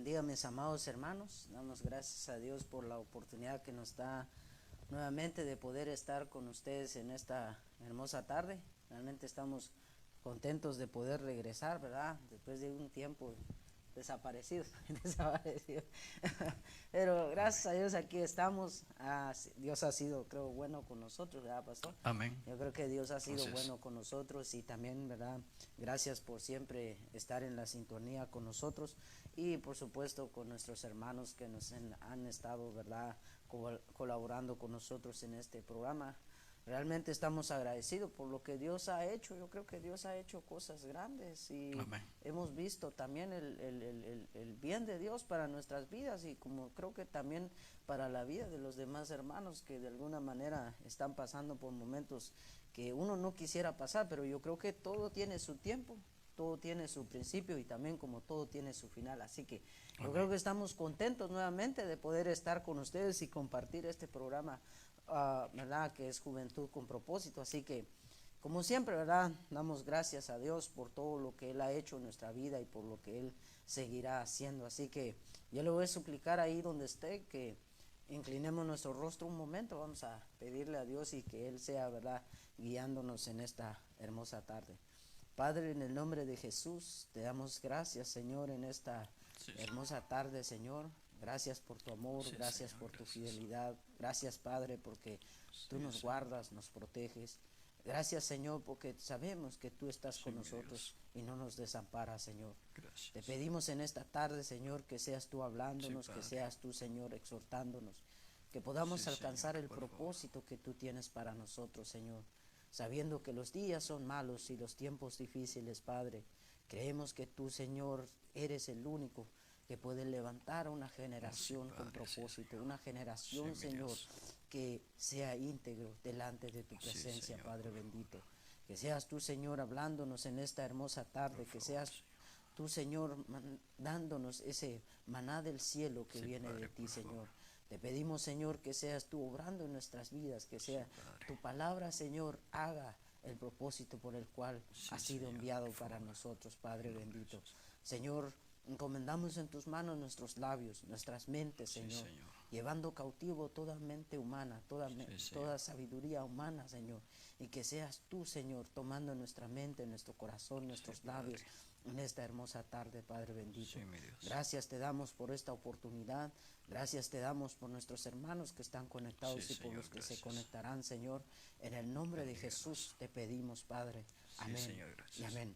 bendiga, mis amados hermanos. Damos gracias a Dios por la oportunidad que nos da nuevamente de poder estar con ustedes en esta hermosa tarde. Realmente estamos contentos de poder regresar, ¿verdad? Después de un tiempo desaparecidos. Pero gracias a Dios aquí estamos. Dios ha sido, creo, bueno con nosotros, ¿verdad, pastor? Amén. Yo creo que Dios ha sido Así es. bueno con nosotros y también, ¿verdad? Gracias por siempre estar en la sintonía con nosotros y por supuesto con nuestros hermanos que nos han estado, ¿verdad? Colaborando con nosotros en este programa. Realmente estamos agradecidos por lo que Dios ha hecho. Yo creo que Dios ha hecho cosas grandes y Amén. hemos visto también el bien de Dios para nuestras vidas y como creo que también para la vida de los demás hermanos que de alguna manera están pasando por momentos que uno no quisiera pasar, pero yo creo que todo tiene su tiempo, todo tiene su principio y también como todo tiene su final. Así que yo Amén. creo que estamos contentos nuevamente de poder estar con ustedes y compartir este programa, ¿verdad? Que es Juventud con Propósito. Así que, como siempre, ¿verdad? Damos gracias a Dios por todo lo que Él ha hecho en nuestra vida y por lo que Él seguirá haciendo. Así que yo le voy a suplicar ahí donde esté que inclinemos nuestro rostro un momento. Vamos a pedirle a Dios y que Él sea, ¿verdad?, guiándonos en esta hermosa tarde. Padre, en el nombre de Jesús, te damos gracias, Señor, en esta Sí, hermosa tarde, Señor. Gracias por tu amor, sí, gracias Señor, por tu gracias. fidelidad. Gracias, Padre, porque tú Sí, nos Señor. guardas, nos proteges. Gracias, Señor, porque sabemos que tú estás Sí, con mi nosotros Dios. y no nos desamparas, Señor. Te Gracias. pedimos en esta tarde, Señor, que seas tú Sí, hablándonos, que Padre. seas tú, Señor, exhortándonos, que Sí, podamos Señor, alcanzar el por favor. propósito que tú tienes para nosotros, Señor. Sabiendo que los días son malos y los tiempos difíciles, Padre, creemos que tú, Señor, eres el único que puede levantar una Oh, sí, generación con Padre, sí, propósito, Señor. una Sí, generación, mi Señor, Dios. que sea íntegro delante de tu Sí, presencia, Señor, Padre por favor. bendito. Que seas tú, Señor, hablándonos en esta hermosa Por tarde, que favor, seas Señor. tú, Señor, dándonos ese maná del cielo que Sí, viene de Padre, ti, por favor. Señor. Te pedimos, Señor, que seas tú obrando en nuestras vidas, que Sí, sea Padre. tu palabra, Señor, haga el propósito por el cual ha Sí, sido Señor, por enviado para favor. nosotros, En Padre el nombre de bendito. Jesús. Señor, encomendamos en tus manos nuestros labios, nuestras mentes, Sí, Señor, Señor. llevando cautivo toda mente humana, Sí, toda Señor. sabiduría humana, Señor, y que seas tú, Señor, tomando nuestra mente, nuestro corazón, Sí, nuestros labios Padre. en esta hermosa tarde, Padre Sí, bendito. mi Dios. Gracias te damos por esta oportunidad, gracias te damos por nuestros hermanos que están Sí, conectados y por Señor, los que se gracias. conectarán, Señor. En el nombre de Bendiganos. Jesús te pedimos, Padre. Sí, Amén Señor, y gracias. amén.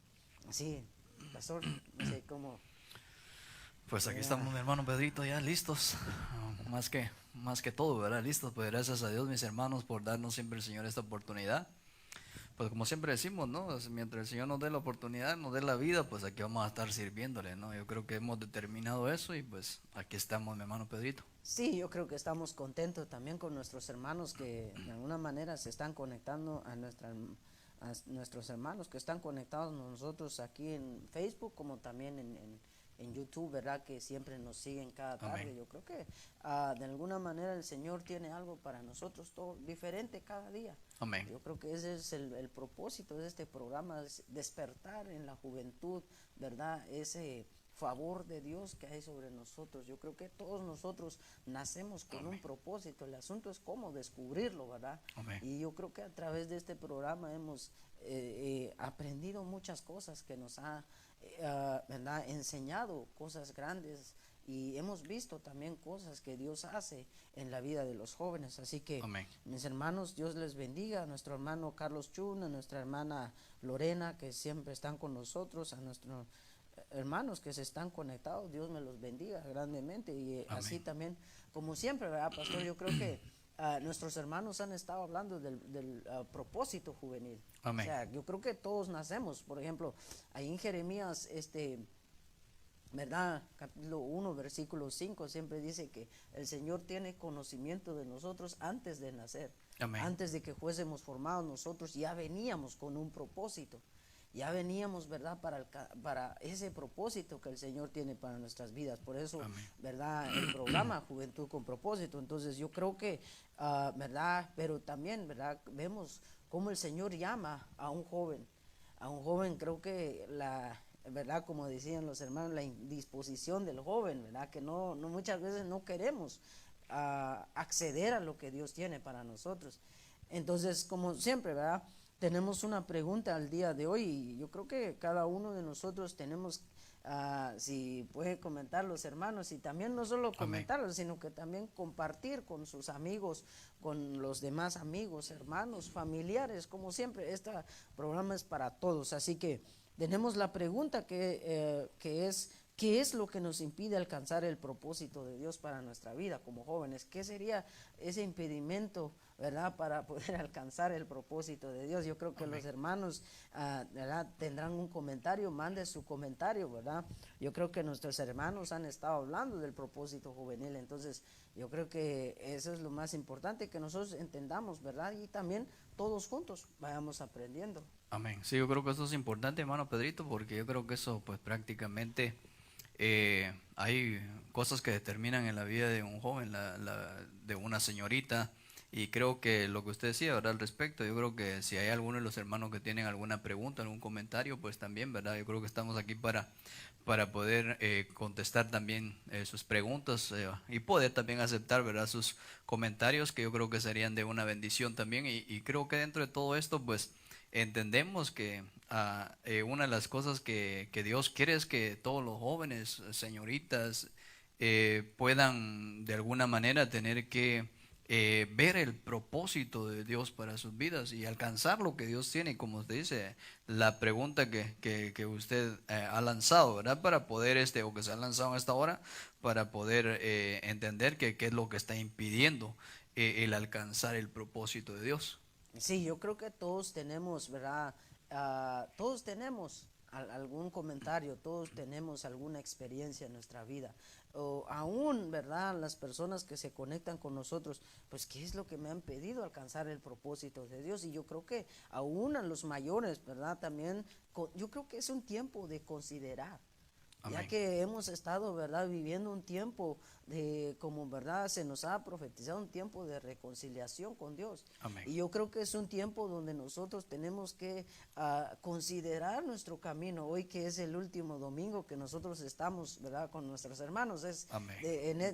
Así, pastor, no sé cómo. Pues aquí Ya, estamos, mi hermano Pedrito, ya listos. Más que todo, ¿verdad? Listos. Pues gracias a Dios, mis hermanos, por darnos siempre el Señor esta oportunidad. Pues como siempre decimos, ¿no? Mientras el Señor nos dé la oportunidad, nos dé la vida, pues aquí vamos a estar sirviéndole, ¿no? Yo creo que hemos determinado eso y pues aquí estamos, mi hermano Pedrito. sí, yo creo que estamos contentos también con nuestros hermanos que de alguna manera se están conectando a nuestros hermanos que están conectados a nosotros aquí en Facebook como también en YouTube, ¿verdad? Que siempre nos siguen cada Amén. tarde. Yo creo que de alguna manera el Señor tiene algo para nosotros todo diferente cada día. Amén. Yo creo que ese es el propósito de este programa, es despertar en la juventud, ¿verdad? Ese favor de Dios que hay sobre nosotros. Yo creo que todos nosotros nacemos con un Amén. propósito. El asunto es cómo descubrirlo, ¿verdad? Amén. Y yo creo que a través de este programa hemos aprendido muchas cosas que nos ha, ¿verdad?, enseñado cosas grandes y hemos visto también cosas que Dios hace en la vida de los jóvenes. Así que, Amén. mis hermanos, Dios les bendiga. A nuestro hermano Carlos Chun, a nuestra hermana Lorena, que siempre están con nosotros, a nuestros hermanos que se están conectados, Dios me los bendiga grandemente. Y así Amén. también, como siempre, ¿verdad, pastor? Yo creo que nuestros hermanos han estado hablando del propósito juvenil. O Amén. sea, yo creo que todos nacemos, por ejemplo, ahí en Jeremías, ¿verdad? Capítulo 1, versículo 5 siempre dice que el Señor tiene conocimiento de nosotros antes de nacer. Amén. Antes de que fuésemos formados nosotros ya veníamos con un propósito. Ya veníamos, ¿verdad? Para ese propósito que el Señor tiene para nuestras vidas. Por eso, Amén. ¿verdad? El programa Juventud con Propósito. Entonces yo creo que, ¿verdad? Pero también, ¿verdad? Vemos cómo el Señor llama a un joven. A un joven creo que ¿verdad? Como decían los hermanos, la indisposición del joven, ¿verdad? Que no muchas veces no queremos acceder a lo que Dios tiene para nosotros. Entonces, como siempre, ¿verdad? Tenemos una pregunta al día de hoy y yo creo que cada uno de nosotros tenemos, si puede comentar los hermanos, y también no solo Amén. comentarlo, sino que también compartir con sus amigos, con los demás amigos, hermanos, familiares, como siempre, este programa es para todos, así que tenemos la pregunta que es, ¿qué es lo que nos impide alcanzar el propósito de Dios para nuestra vida como jóvenes? ¿Qué sería ese impedimento, verdad, para poder alcanzar el propósito de Dios? Yo creo que Amén. los hermanos, verdad, tendrán un comentario, mande su comentario, verdad. Yo creo que nuestros hermanos han estado hablando del propósito juvenil, entonces yo creo que eso es lo más importante, que nosotros entendamos, verdad, y también todos juntos vayamos aprendiendo. Amén. Sí, yo creo que eso es importante, hermano Pedrito, porque yo creo que eso pues prácticamente hay cosas que determinan en la vida de un joven, de una señorita, y creo que lo que usted decía, ¿verdad? Al respecto, yo creo que si hay alguno de los hermanos que tienen alguna pregunta, algún comentario, pues también, ¿verdad? Yo creo que estamos aquí para poder contestar también sus preguntas y poder también aceptar, ¿verdad? Sus comentarios, que yo creo que serían de una bendición también, y creo que dentro de todo esto, pues entendemos que una de las cosas que Dios quiere es que todos los jóvenes, señoritas, puedan de alguna manera tener que ver el propósito de Dios para sus vidas y alcanzar lo que Dios tiene, como usted dice, la pregunta que usted ha lanzado, ¿verdad? Para poder, o que se ha lanzado en esta hora, para poder entender qué es lo que está impidiendo el alcanzar el propósito de Dios. Sí, yo creo que todos tenemos, ¿verdad? Todos tenemos algún comentario, todos tenemos alguna experiencia en nuestra vida. O aún, ¿verdad? Las personas que se conectan con nosotros, pues, ¿qué es lo que me han pedido alcanzar el propósito de Dios? Y yo creo que aún a los mayores, ¿verdad? También, yo creo que es un tiempo de considerar. Ya Amén. que hemos estado, ¿verdad?, viviendo un tiempo de, como, ¿verdad?, se nos ha profetizado un tiempo de reconciliación con Dios. Amén. Y yo creo que es un tiempo donde nosotros tenemos que considerar nuestro camino. Hoy que es el último domingo que nosotros estamos, ¿verdad?, con nuestros hermanos. Amén.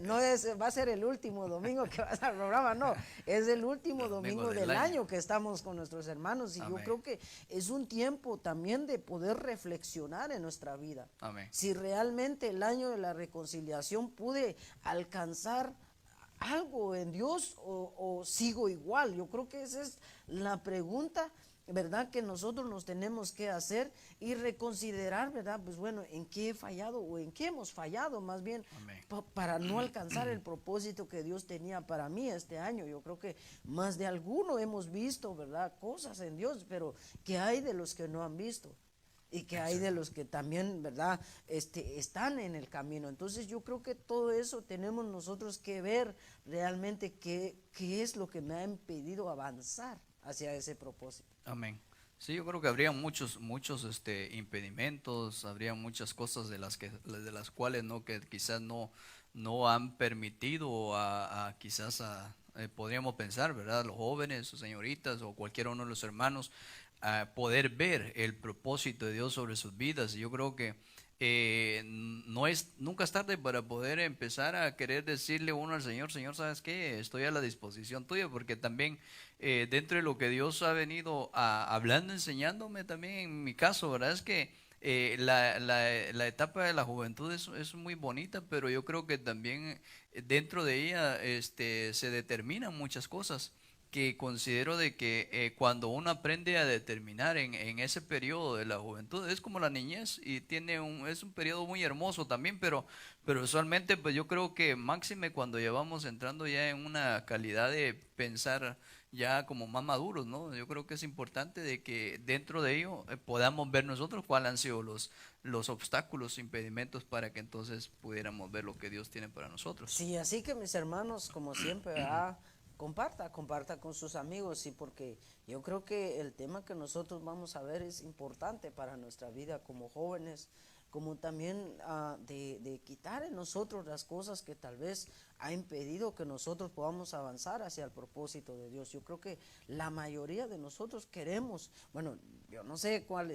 No va a ser el último domingo que va a estar el programa, no. Es el último El domingo domingo del del año. año que estamos con nuestros hermanos. Y yo Amén. creo que es un tiempo también de poder reflexionar en nuestra vida. Amén. Si realmente el año de la reconciliación pude alcanzar algo en Dios o sigo igual. Yo creo que esa es la pregunta, ¿verdad?, que nosotros nos tenemos que hacer y reconsiderar, ¿verdad? Pues bueno, ¿en qué he fallado o en qué hemos fallado más bien Amén. para no alcanzar el propósito que Dios tenía para mí este año? Yo creo que más de alguno hemos visto, ¿verdad?, cosas en Dios, pero ¿qué hay de los que no han visto? Y que hay de los que también, ¿verdad?, están en el camino. Entonces yo creo que todo eso tenemos nosotros que ver realmente qué es lo que me ha impedido avanzar hacia ese propósito. Amén. Sí, yo creo que habría muchos impedimentos, habría muchas cosas de las cuales no, que quizás no han permitido quizás podríamos pensar, ¿verdad? Los jóvenes o señoritas o cualquiera uno de los hermanos poder ver el propósito de Dios sobre sus vidas. Y yo creo que nunca es tarde para poder empezar a querer decirle uno al Señor, Señor, ¿sabes qué? Estoy a la disposición tuya, porque también dentro de lo que Dios ha venido hablando, enseñándome también en mi caso, ¿verdad? Es que la etapa de la juventud es muy bonita, pero yo creo que también dentro de ella se determinan muchas cosas que considero de que cuando uno aprende a determinar en ese periodo de la juventud, es como la niñez y es un periodo muy hermoso también, pero usualmente pues yo creo que máxime cuando ya vamos entrando ya en una calidad de pensar ya como más maduros, ¿no? Yo creo que es importante de que dentro de ello podamos ver nosotros cuáles han sido los obstáculos, impedimentos para que entonces pudiéramos ver lo que Dios tiene para nosotros. Sí, así que mis hermanos, como siempre, comparta con sus amigos, y porque yo creo que el tema que nosotros vamos a ver es importante para nuestra vida como jóvenes, como también de quitar en nosotros las cosas que tal vez ha impedido que nosotros podamos avanzar hacia el propósito de Dios. Yo creo que la mayoría de nosotros queremos, bueno, yo no sé cuál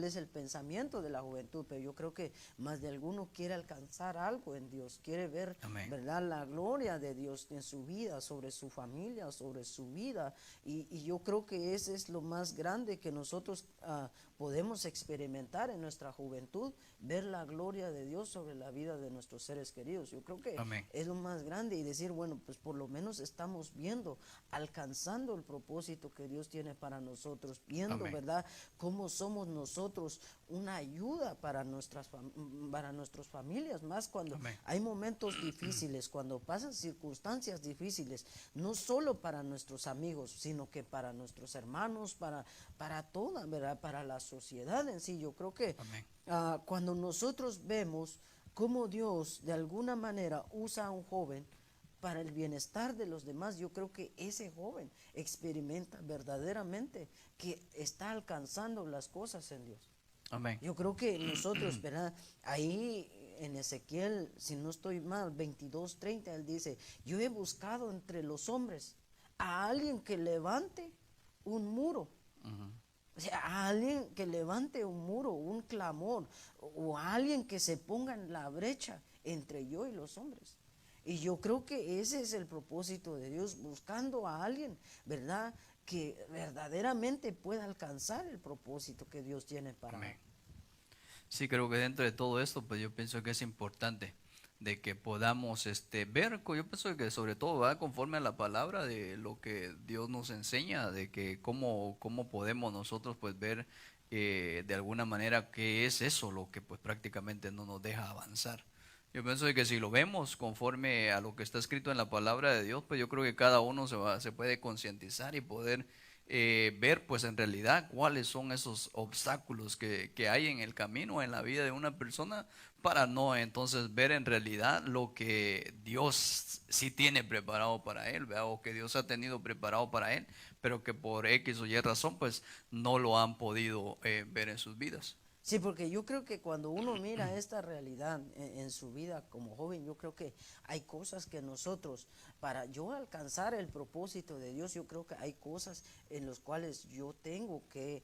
es el pensamiento de la juventud, pero yo creo que más de alguno quiere alcanzar algo en Dios, quiere ver, Amén. ¿verdad?, la gloria de Dios en su vida, sobre su familia, sobre su vida, y yo creo que ese es lo más grande que nosotros podemos experimentar en nuestra juventud, ver la gloria de Dios sobre la vida de nuestros seres queridos. Yo creo que Amén. es lo más grande, y decir, bueno, pues por lo menos estamos viendo, alcanzando el propósito que Dios tiene para nosotros, viendo, Amén. ¿verdad?, cómo somos nosotros una ayuda para nuestras familias, más cuando Amén. hay momentos difíciles, cuando pasan circunstancias difíciles, no solo para nuestros amigos, sino que para nuestros hermanos, para toda, ¿verdad?, para la sociedad en sí. Yo creo que Amén. cuando nosotros vemos cómo Dios de alguna manera usa a un joven para el bienestar de los demás, yo creo que ese joven experimenta verdaderamente que está alcanzando las cosas en Dios. Amén. Yo creo que nosotros, ¿verdad? Ahí en Ezequiel, si no estoy mal, 22:30, él dice, yo he buscado entre los hombres a alguien que levante un muro. O sea, a alguien que levante un muro, un clamor, o a alguien que se ponga en la brecha entre yo y los hombres. Y yo creo que ese es el propósito de Dios, buscando a alguien, ¿verdad?, que verdaderamente pueda alcanzar el propósito que Dios tiene para él. Amén. Sí, creo que dentro de todo esto, pues yo pienso que es importante de que podamos ver, yo pienso que sobre todo va conforme a la palabra de lo que Dios nos enseña, de que cómo podemos nosotros pues ver de alguna manera qué es eso lo que pues prácticamente no nos deja avanzar. Yo pienso de que si lo vemos conforme a lo que está escrito en la palabra de Dios, pues yo creo que cada uno se puede concientizar y poder ver pues en realidad cuáles son esos obstáculos que hay en el camino, en la vida de una persona, para no entonces ver en realidad lo que Dios sí tiene preparado para él, ¿verdad? O que Dios ha tenido preparado para él, pero que por X o Y razón pues no lo han podido ver en sus vidas. Sí, porque yo creo que cuando uno mira esta realidad en su vida como joven, yo creo que hay cosas que nosotros, para yo alcanzar el propósito de Dios, yo creo que hay cosas en las cuales yo tengo que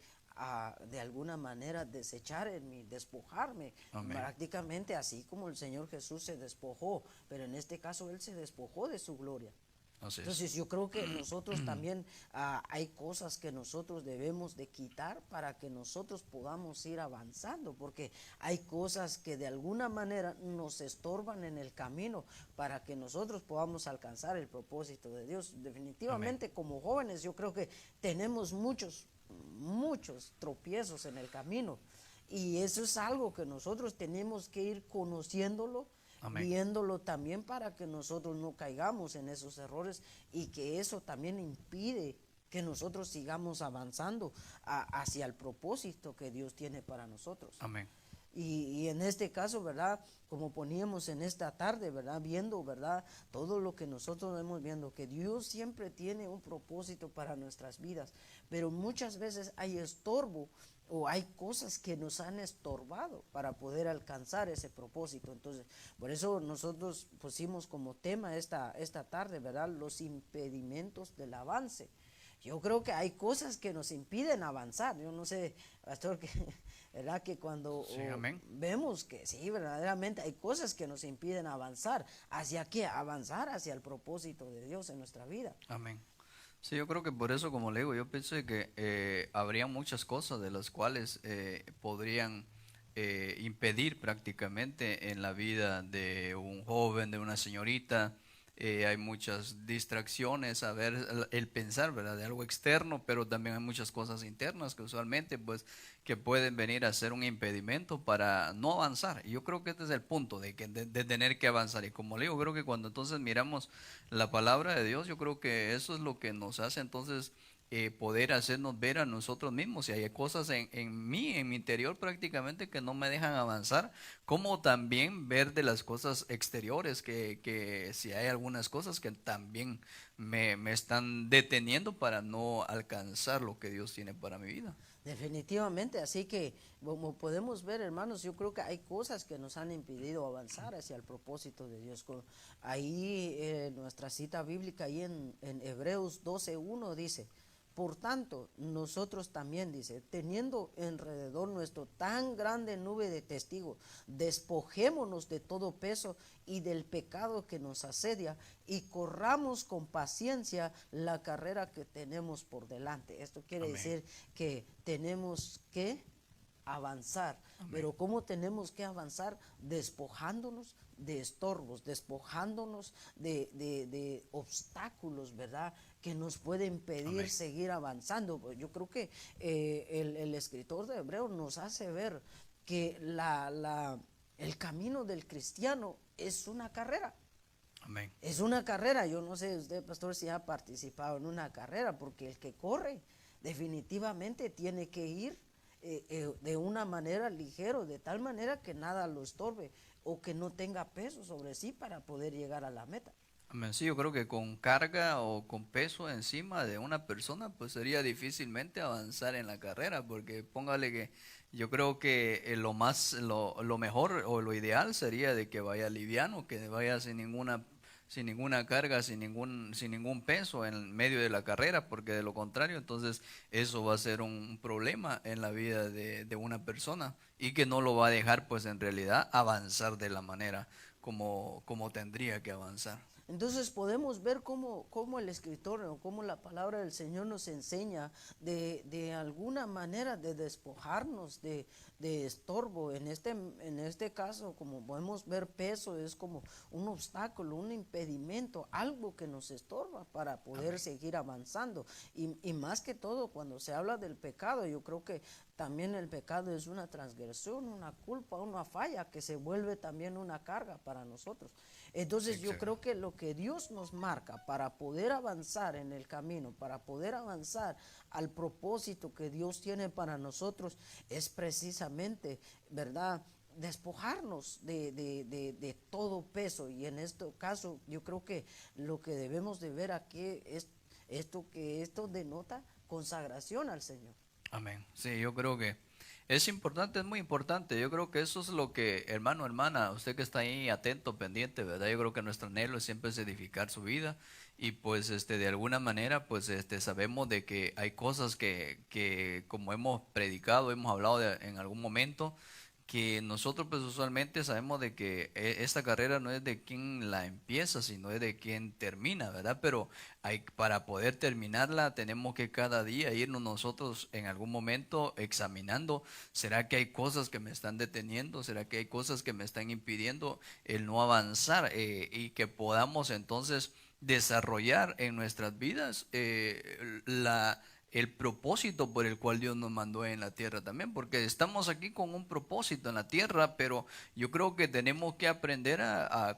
de alguna manera desechar en mí, despojarme, Amén. prácticamente así como el Señor Jesús se despojó, pero en este caso Él se despojó de su gloria. Así es. Entonces yo creo que nosotros también hay cosas que nosotros debemos de quitar para que nosotros podamos ir avanzando, porque hay cosas que de alguna manera nos estorban en el camino para que nosotros podamos alcanzar el propósito de Dios. Definitivamente Amén. como jóvenes yo creo que tenemos muchos tropiezos en el camino, y eso es algo que nosotros tenemos que ir conociéndolo, Amén. viéndolo también, para que nosotros no caigamos en esos errores, y que eso también impide que nosotros sigamos avanzando hacia el propósito que Dios tiene para nosotros. Amén. Y en este caso, ¿verdad?, como poníamos en esta tarde, ¿verdad?, viendo, ¿verdad?, todo lo que nosotros hemos viendo, que Dios siempre tiene un propósito para nuestras vidas, pero muchas veces hay estorbo, o hay cosas que nos han estorbado para poder alcanzar ese propósito. Entonces, por eso nosotros pusimos como tema esta tarde, ¿verdad?, los impedimentos del avance. Yo creo que hay cosas que nos impiden avanzar. Yo no sé, pastor, que, ¿verdad?, que cuando Sí, amén. vemos que sí, verdaderamente hay cosas que nos impiden avanzar. ¿Hacia qué? Avanzar hacia el propósito de Dios en nuestra vida. Amén. Sí, yo creo que por eso, como le digo, yo pienso de que habría muchas cosas de las cuales podrían impedir prácticamente en la vida de un joven, de una señorita. Hay muchas distracciones, a ver, el pensar, ¿verdad?, de algo externo, pero también hay muchas cosas internas que usualmente, pues, que pueden venir a ser un impedimento para no avanzar. Y yo creo que este es el punto de tener que avanzar. Y como le digo, creo que cuando entonces miramos la palabra de Dios, yo creo que eso es lo que nos hace entonces poder hacernos ver a nosotros mismos. Y hay cosas en mí, en mi interior prácticamente, que no me dejan avanzar, como también ver de las cosas exteriores, que si hay algunas cosas que también me están deteniendo para no alcanzar lo que Dios tiene para mi vida. Definitivamente, así que como podemos ver, hermanos, yo creo que hay cosas que nos han impedido avanzar hacia el propósito de Dios. Ahí nuestra cita bíblica, ahí en Hebreos 12:1 dice: Por tanto, nosotros también, dice, teniendo alrededor nuestro tan grande nube de testigos, despojémonos de todo peso y del pecado que nos asedia y corramos con paciencia la carrera que tenemos por delante. Esto quiere Amén. decir que tenemos que avanzar. Amén. Pero ¿cómo tenemos que avanzar? Despojándonos de estorbos, despojándonos de obstáculos, ¿verdad? Que nos pueden impedir Amén. seguir avanzando. Yo creo que el escritor de Hebreos nos hace ver que el camino del cristiano es una carrera. Amén. Es una carrera. Yo no sé usted, pastor, si ha participado en una carrera, porque el que corre definitivamente tiene que ir de una manera ligero, de tal manera que nada lo estorbe o que no tenga peso sobre sí para poder llegar a la meta. Amén. Sí, yo creo que con carga o con peso encima de una persona, pues sería difícilmente avanzar en la carrera, porque póngale que yo creo que lo mejor o lo ideal sería de que vaya liviano, que vaya sin ninguna carga, sin ningún peso en medio de la carrera, porque de lo contrario, entonces eso va a ser un problema en la vida de una persona y que no lo va a dejar, pues en realidad, avanzar de la manera como tendría que avanzar. Entonces podemos ver cómo el escritor o cómo la palabra del Señor nos enseña de alguna manera de despojarnos de estorbo. En este caso, como podemos ver, peso es como un obstáculo, un impedimento, algo que nos estorba para poder Amén. seguir avanzando. Y más que todo, cuando se habla del pecado, yo creo que también el pecado es una transgresión, una culpa, una falla que se vuelve también una carga para nosotros. Entonces yo creo que lo que Dios nos marca para poder avanzar en el camino, para poder avanzar al propósito que Dios tiene para nosotros, es precisamente, ¿verdad?, despojarnos de todo peso. Y en este caso yo creo que lo que debemos de ver aquí es esto denota consagración al Señor. Amén. Sí, yo creo que es importante, es muy importante. Yo creo que eso es lo que, hermano, hermana, usted que está ahí atento, pendiente, ¿verdad? Yo creo que nuestro anhelo siempre es edificar su vida y pues de alguna manera pues sabemos de que hay cosas que como hemos predicado, hemos hablado en algún momento, que nosotros pues usualmente sabemos de que esta carrera no es de quien la empieza, sino es de quien termina, ¿verdad? Pero para poder terminarla tenemos que cada día irnos nosotros en algún momento examinando, ¿será que hay cosas que me están deteniendo? ¿Será que hay cosas que me están impidiendo el no avanzar? Y que podamos entonces desarrollar en nuestras vidas el propósito por el cual Dios nos mandó en la tierra también, porque estamos aquí con un propósito en la tierra, pero yo creo que tenemos que aprender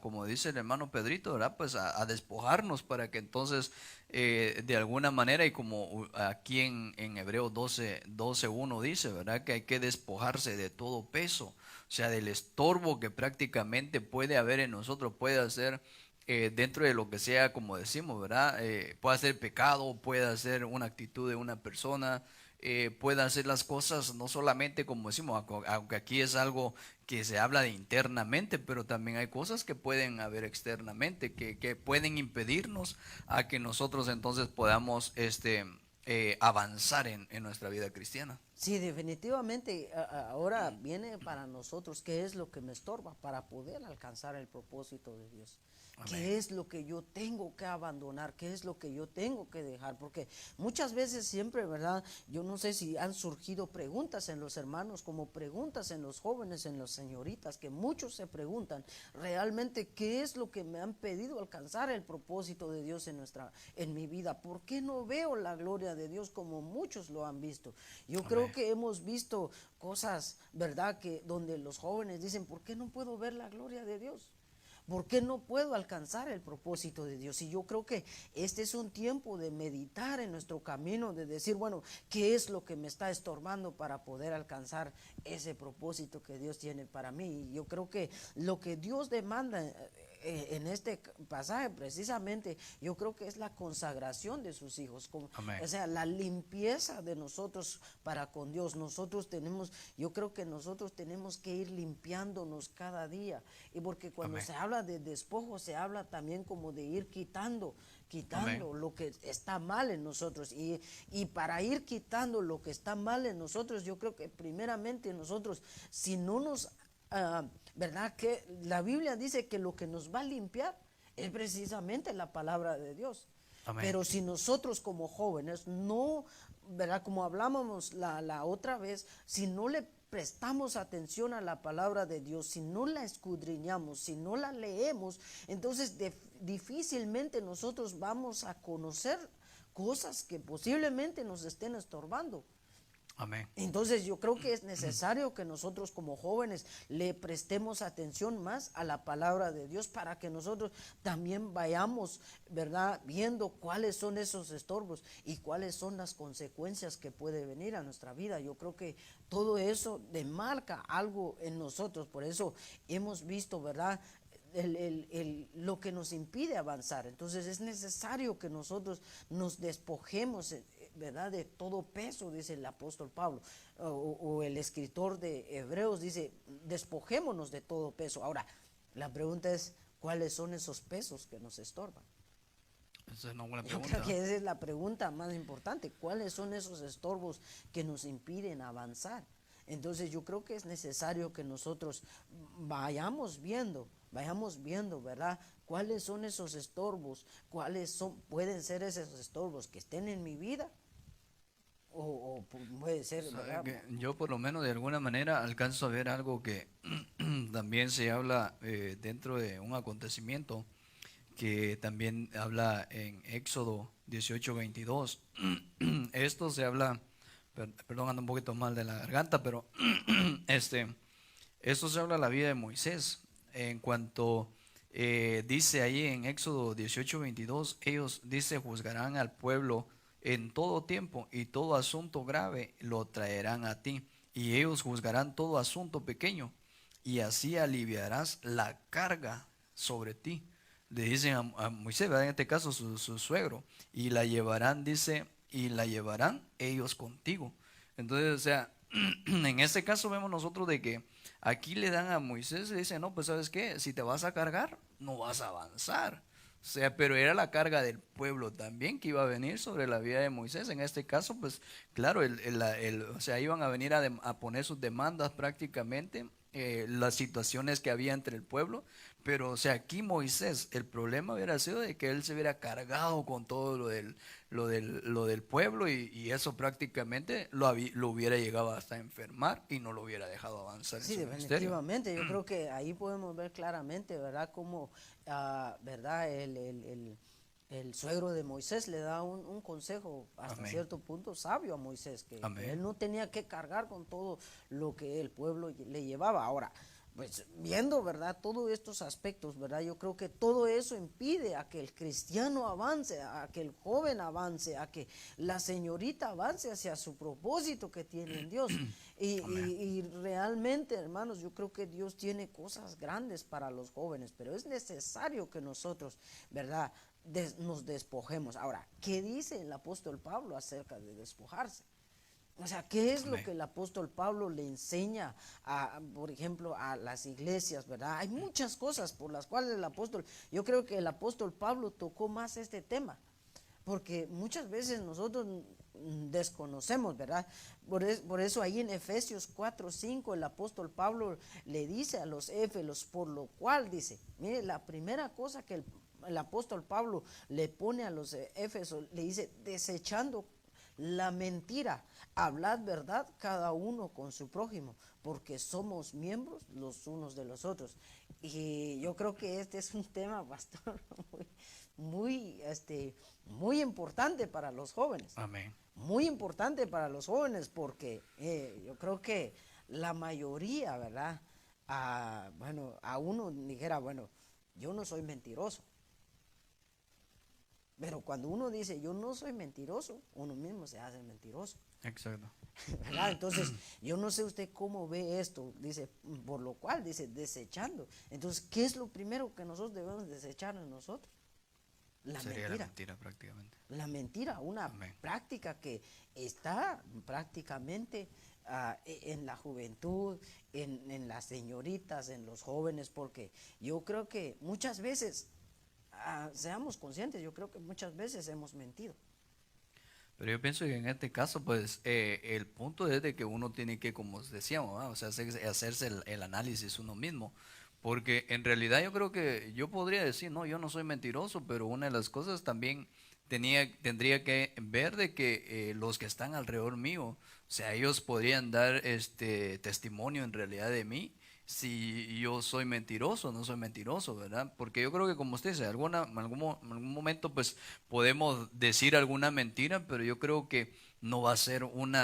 como dice el hermano Pedrito, ¿verdad? Pues a despojarnos para que entonces de alguna manera, y como aquí en Hebreos 12:1 dice, ¿verdad? Que hay que despojarse de todo peso, o sea, del estorbo que prácticamente puede haber en nosotros, puede hacer dentro de lo que sea, como decimos, ¿verdad? Puede ser pecado, puede ser una actitud de una persona, puede hacer las cosas no solamente como decimos, aunque aquí es algo que se habla de internamente, pero también hay cosas que pueden haber externamente, que pueden impedirnos a que nosotros entonces podamos avanzar en nuestra vida cristiana. Sí, definitivamente ahora viene para nosotros qué es lo que me estorba para poder alcanzar el propósito de Dios. Amén. ¿Qué es lo que yo tengo que abandonar? ¿Qué es lo que yo tengo que dejar? Porque muchas veces siempre, ¿verdad? Yo no sé si han surgido preguntas en los hermanos, como preguntas en los jóvenes, en las señoritas, que muchos se preguntan realmente qué es lo que me han pedido alcanzar el propósito de Dios en mi vida. ¿Por qué no veo la gloria de Dios como muchos lo han visto? Yo creo que hemos visto cosas, ¿verdad? Que donde los jóvenes dicen, ¿por qué no puedo ver la gloria de Dios? ¿Por qué no puedo alcanzar el propósito de Dios? Y yo creo que este es un tiempo de meditar en nuestro camino, de decir, bueno, ¿qué es lo que me está estorbando para poder alcanzar ese propósito que Dios tiene para mí? Y yo creo que lo que Dios demanda en este pasaje precisamente yo creo que es la consagración de sus hijos, Amén. o sea, la limpieza de nosotros para con Dios. Yo creo que nosotros tenemos que ir limpiándonos cada día, y porque cuando Amén. se habla de despojo se habla también como de ir quitando Amén. lo que está mal en nosotros, y para ir quitando lo que está mal en nosotros, yo creo que primeramente nosotros, si no nos ¿verdad? Que la Biblia dice que lo que nos va a limpiar es precisamente la palabra de Dios. Amén. Pero si nosotros como jóvenes no, ¿verdad? Como hablábamos la otra vez, si no le prestamos atención a la palabra de Dios, si no la escudriñamos, si no la leemos, entonces difícilmente nosotros vamos a conocer cosas que posiblemente nos estén estorbando. Amén. Entonces yo creo que es necesario que nosotros como jóvenes le prestemos atención más a la palabra de Dios, para que nosotros también vayamos, ¿verdad?, viendo cuáles son esos estorbos y cuáles son las consecuencias que puede venir a nuestra vida. Yo creo que todo eso demarca algo en nosotros. Por eso hemos visto, ¿verdad?, lo que nos impide avanzar. Entonces es necesario que nosotros nos despojemos, ¿verdad?, de todo peso, dice el apóstol Pablo, o el escritor de Hebreos dice, despojémonos de todo peso. Ahora, la pregunta es, ¿cuáles son esos pesos que nos estorban? Esa es una buena Yo pregunta. creo que esa es la pregunta más importante. ¿Cuáles son esos estorbos que nos impiden avanzar? Entonces yo creo que es necesario que nosotros vayamos viendo, ¿verdad?, cuáles son esos estorbos, pueden ser esos estorbos que estén en mi vida, o puede ser, Sabe ¿verdad? que yo por lo menos de alguna manera alcanzo a ver algo que también se habla dentro de un acontecimiento que también habla en Éxodo 18:22. Esto se habla, perdón, ando un poquito mal de la garganta, pero esto se habla de la vida de Moisés. En cuanto dice ahí en Éxodo 18:22, ellos, dice, juzgarán al pueblo en todo tiempo, y todo asunto grave lo traerán a ti, y ellos juzgarán todo asunto pequeño, y así aliviarás la carga sobre ti. Le dicen a Moisés, ¿verdad?, en este caso su suegro, y la llevarán, dice, y la llevarán ellos contigo. Entonces, o sea, en este caso vemos nosotros de que aquí le dan a Moisés, le dicen, no, pues sabes qué, si te vas a cargar, no vas a avanzar. O sea, pero era la carga del pueblo también que iba a venir sobre la vida de Moisés. En este caso, pues claro, o sea, iban a venir a poner sus demandas prácticamente, las situaciones que había entre el pueblo. Pero, o sea, aquí Moisés, el problema hubiera sido de que él se hubiera cargado con todo lo del pueblo, y eso prácticamente lo hubiera llegado hasta enfermar y no lo hubiera dejado avanzar en Sí, su ministerio. definitivamente. Yo creo que ahí podemos ver claramente, ¿verdad?, cómo, ¿verdad?, el suegro de Moisés le da un consejo hasta Amén. cierto punto sabio a Moisés, que Amén. él no tenía que cargar con todo lo que el pueblo le llevaba. Ahora, pues viendo, ¿verdad?, todos estos aspectos, ¿verdad?, yo creo que todo eso impide a que el cristiano avance, a que el joven avance, a que la señorita avance hacia su propósito que tiene en Dios. Amén. Y realmente, hermanos, yo creo que Dios tiene cosas grandes para los jóvenes, pero es necesario que nosotros, ¿verdad?, nos despojemos. Ahora, ¿qué dice el apóstol Pablo acerca de despojarse? O sea, ¿qué es lo Amén. que el apóstol Pablo le enseña, por ejemplo, a las iglesias, ¿verdad? Hay muchas cosas por las cuales yo creo que el apóstol Pablo tocó más este tema, porque muchas veces nosotros desconocemos, ¿verdad? Por eso ahí en Efesios 4:5 el apóstol Pablo le dice a los éfesos, por lo cual dice, mire, la primera cosa que el apóstol Pablo le pone a los éfesos, le dice, desechando la mentira, hablad verdad cada uno con su prójimo, porque somos miembros los unos de los otros. Y yo creo que este es un tema, pastor, muy, muy importante para los jóvenes. Amén. Muy importante para los jóvenes, porque yo creo que la mayoría, ¿verdad? Bueno, a uno dijera, bueno, yo no soy mentiroso, Pero cuando uno dice yo no soy mentiroso, uno mismo se hace mentiroso. Exacto. ¿Verdad? Entonces, yo no sé usted cómo ve esto, dice, por lo cual, dice, desechando. Entonces, ¿qué es lo primero que nosotros debemos desechar en nosotros? Sería la mentira prácticamente. La mentira, una Amén. práctica que está prácticamente en la juventud, en las señoritas, en los jóvenes, porque yo creo que muchas veces, seamos conscientes, yo creo que muchas veces hemos mentido. Pero yo pienso que en este caso, pues, el punto es de que uno tiene que, como decíamos, ¿verdad? O sea, hacerse el análisis uno mismo. Porque en realidad yo creo que yo podría decir, no, yo no soy mentiroso, pero una de las cosas también tendría que ver de que los que están alrededor mío, o sea, ellos podrían dar este testimonio en realidad de mí, si yo soy mentiroso o no soy mentiroso, ¿verdad? Porque yo creo que como usted dice, en algún momento pues podemos decir alguna mentira, pero yo creo que no va a ser un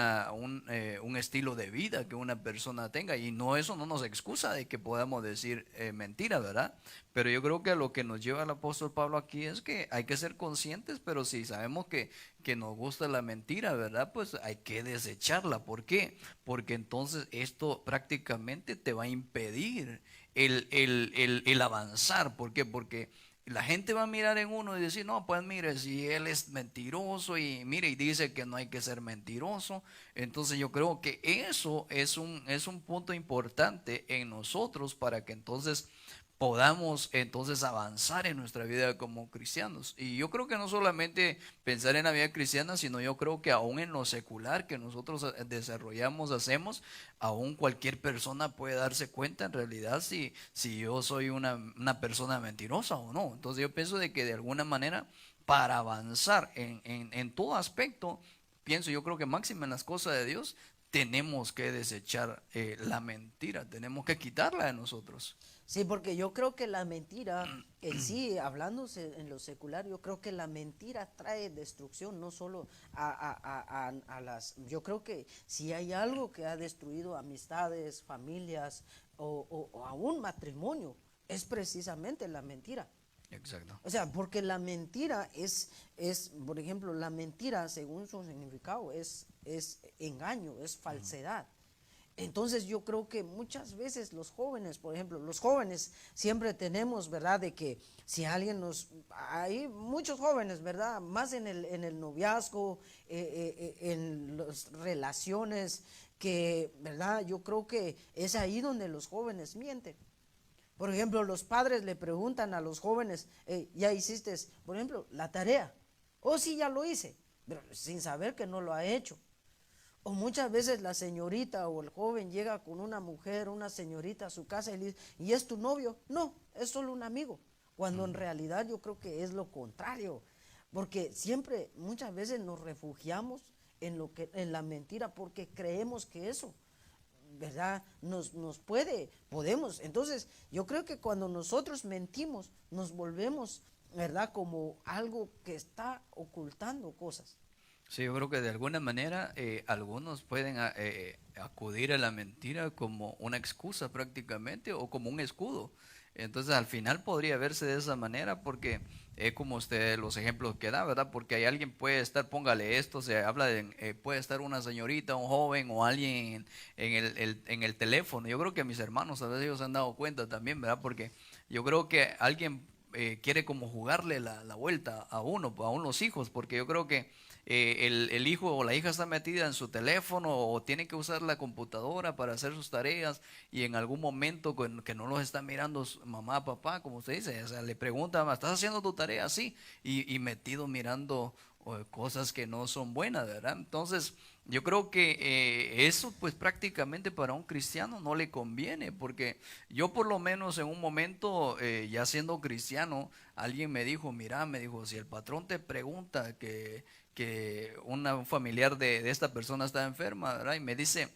estilo de vida que una persona tenga, y no, eso no nos excusa de que podamos decir mentira, ¿verdad? Pero yo creo que a lo que nos lleva el apóstol Pablo aquí es que hay que ser conscientes, pero si sabemos que nos gusta la mentira, ¿verdad? Pues hay que desecharla. ¿Por qué? Porque entonces esto prácticamente te va a impedir el avanzar. ¿Por qué? Porque la gente va a mirar en uno y decir, no, pues mire, si él es mentiroso y mire y dice que no hay que ser mentiroso, entonces yo creo que eso es un punto importante en nosotros para que entonces podamos entonces avanzar en nuestra vida como cristianos. Y yo creo que no solamente pensar en la vida cristiana, sino yo creo que aún en lo secular que nosotros desarrollamos, hacemos, aún cualquier persona puede darse cuenta en realidad si yo soy una persona mentirosa o no. Entonces yo pienso de que de alguna manera para avanzar en todo aspecto, pienso yo creo que máxima en las cosas de Dios, tenemos que desechar la mentira, tenemos que quitarla de nosotros. Sí, porque yo creo que la mentira, en sí, hablándose en lo secular, yo creo que la mentira trae destrucción, no solo a las... Yo creo que si hay algo que ha destruido amistades, familias o aún matrimonio, es precisamente la mentira. Exacto. O sea, porque la mentira por ejemplo, la mentira, según su significado, es engaño, es falsedad. Entonces yo creo que muchas veces los jóvenes, por ejemplo, los jóvenes siempre tenemos, ¿verdad? De que si alguien hay muchos jóvenes, ¿verdad? Más en el noviazgo, en las relaciones, que, ¿verdad? Yo creo que es ahí donde los jóvenes mienten. Por ejemplo, los padres le preguntan a los jóvenes, ¿ya hiciste, por ejemplo, la tarea? Oh, sí, ya lo hice, pero sin saber que no lo ha hecho. O muchas veces la señorita o el joven llega con una mujer, una señorita a su casa y le dice, ¿y es tu novio? No, es solo un amigo. Cuando en realidad yo creo que es lo contrario. Porque siempre, muchas veces nos refugiamos en la mentira porque creemos que eso, ¿verdad? Podemos. Entonces, yo creo que cuando nosotros mentimos, nos volvemos, ¿verdad? Como algo que está ocultando cosas. Sí, yo creo que de alguna manera algunos pueden acudir a la mentira como una excusa prácticamente o como un escudo. Entonces al final podría verse de esa manera porque es como usted los ejemplos que da, ¿verdad? Porque hay alguien puede estar, póngale esto, se habla de, puede estar una señorita, un joven o alguien en el teléfono. Yo creo que mis hermanos a veces ellos se han dado cuenta también, ¿verdad? Porque yo creo que alguien quiere como jugarle la vuelta a uno, a unos hijos, porque yo creo que el hijo o la hija está metida en su teléfono o tiene que usar la computadora para hacer sus tareas y en algún momento que no los está mirando mamá, papá, como usted dice, o sea, le pregunta, ¿estás haciendo tu tarea? Sí, y metido mirando cosas que no son buenas, ¿verdad? Entonces, yo creo que eso pues prácticamente para un cristiano no le conviene, porque yo por lo menos en un momento, ya siendo cristiano, alguien me dijo, mira, me dijo, si el patrón te pregunta que un familiar de esta persona está enferma, ¿verdad? Y me dice,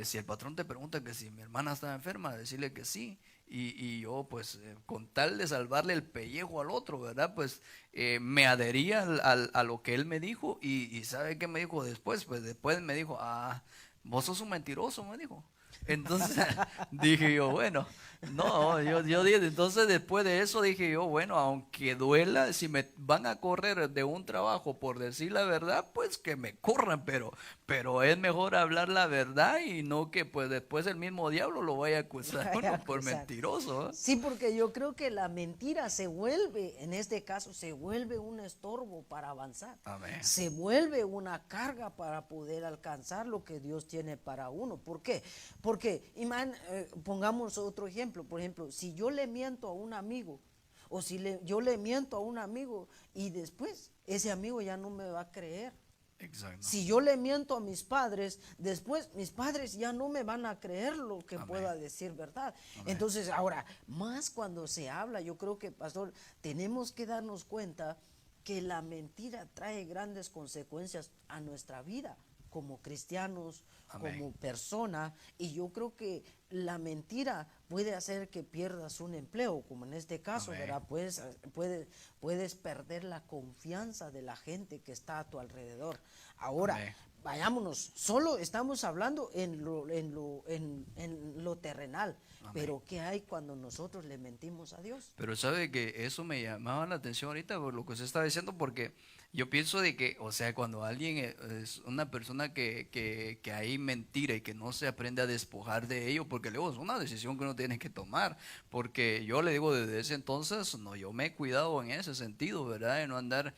si el patrón te pregunta que si mi hermana está enferma, decirle que sí. Y yo, pues, con tal de salvarle el pellejo al otro, ¿verdad? Pues me adhería a lo que él me dijo. Y ¿sabe qué me dijo después? Pues después me dijo, vos sos un mentiroso, me dijo. Entonces dije yo, bueno, no, yo dije, entonces después de eso dije yo, bueno, aunque duela, si me van a correr de un trabajo por decir la verdad, pues que me corran, pero es mejor hablar la verdad y no que pues después el mismo diablo lo vaya a acusar Vaya a uno por acusar. mentiroso, ¿eh? Sí, porque yo creo que la mentira se vuelve, en este caso, se vuelve un estorbo para avanzar. Amén. Se vuelve una carga para poder alcanzar lo que Dios tiene para uno. ¿Por qué? Porque, pongamos otro ejemplo. Por ejemplo, si yo le miento a un amigo, o si yo le miento a un amigo y después ese amigo ya no me va a creer. Exacto. Si yo le miento a mis padres, después mis padres ya no me van a creer lo que Amén. pueda decir verdad. Amén. Entonces, ahora, más cuando se habla, yo creo que, pastor, tenemos que darnos cuenta que la mentira trae grandes consecuencias a nuestra vida como cristianos, Amén. como persona, y yo creo que la mentira puede hacer que pierdas un empleo, como en este caso, Amén. ¿verdad? Puedes perder la confianza de la gente que está a tu alrededor. Ahora, Amén. vayámonos, solo estamos hablando en lo terrenal, Amén. pero ¿qué hay cuando nosotros le mentimos a Dios? Pero sabe que eso me llamaba la atención ahorita por lo que usted está diciendo, porque yo pienso de que, o sea, cuando alguien es una persona que hay mentira y que no se aprende a despojar de ello, porque luego es una decisión que uno tiene que tomar, porque yo le digo desde ese entonces, no, yo me he cuidado en ese sentido, ¿verdad? De no andar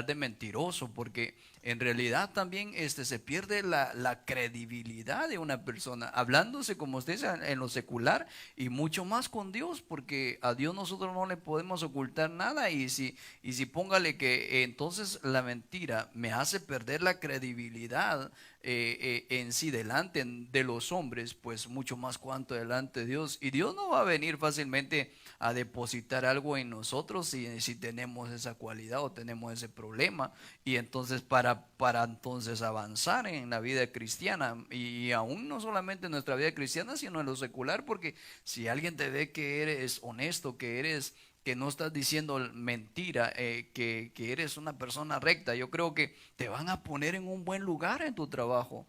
de mentiroso, porque en realidad también se pierde la credibilidad de una persona, hablándose como usted dice en lo secular y mucho más con Dios, porque a Dios nosotros no le podemos ocultar nada y si póngale que entonces la mentira me hace perder la credibilidad en sí delante de los hombres, pues mucho más cuanto delante de Dios. Y Dios no va a venir fácilmente a depositar algo en nosotros si tenemos esa cualidad o tenemos ese problema. Y entonces para entonces avanzar en la vida cristiana y aún no solamente en nuestra vida cristiana, sino en lo secular, porque si alguien te ve que eres honesto, que no estás diciendo mentira, que eres una persona recta, yo creo que te van a poner en un buen lugar en tu trabajo,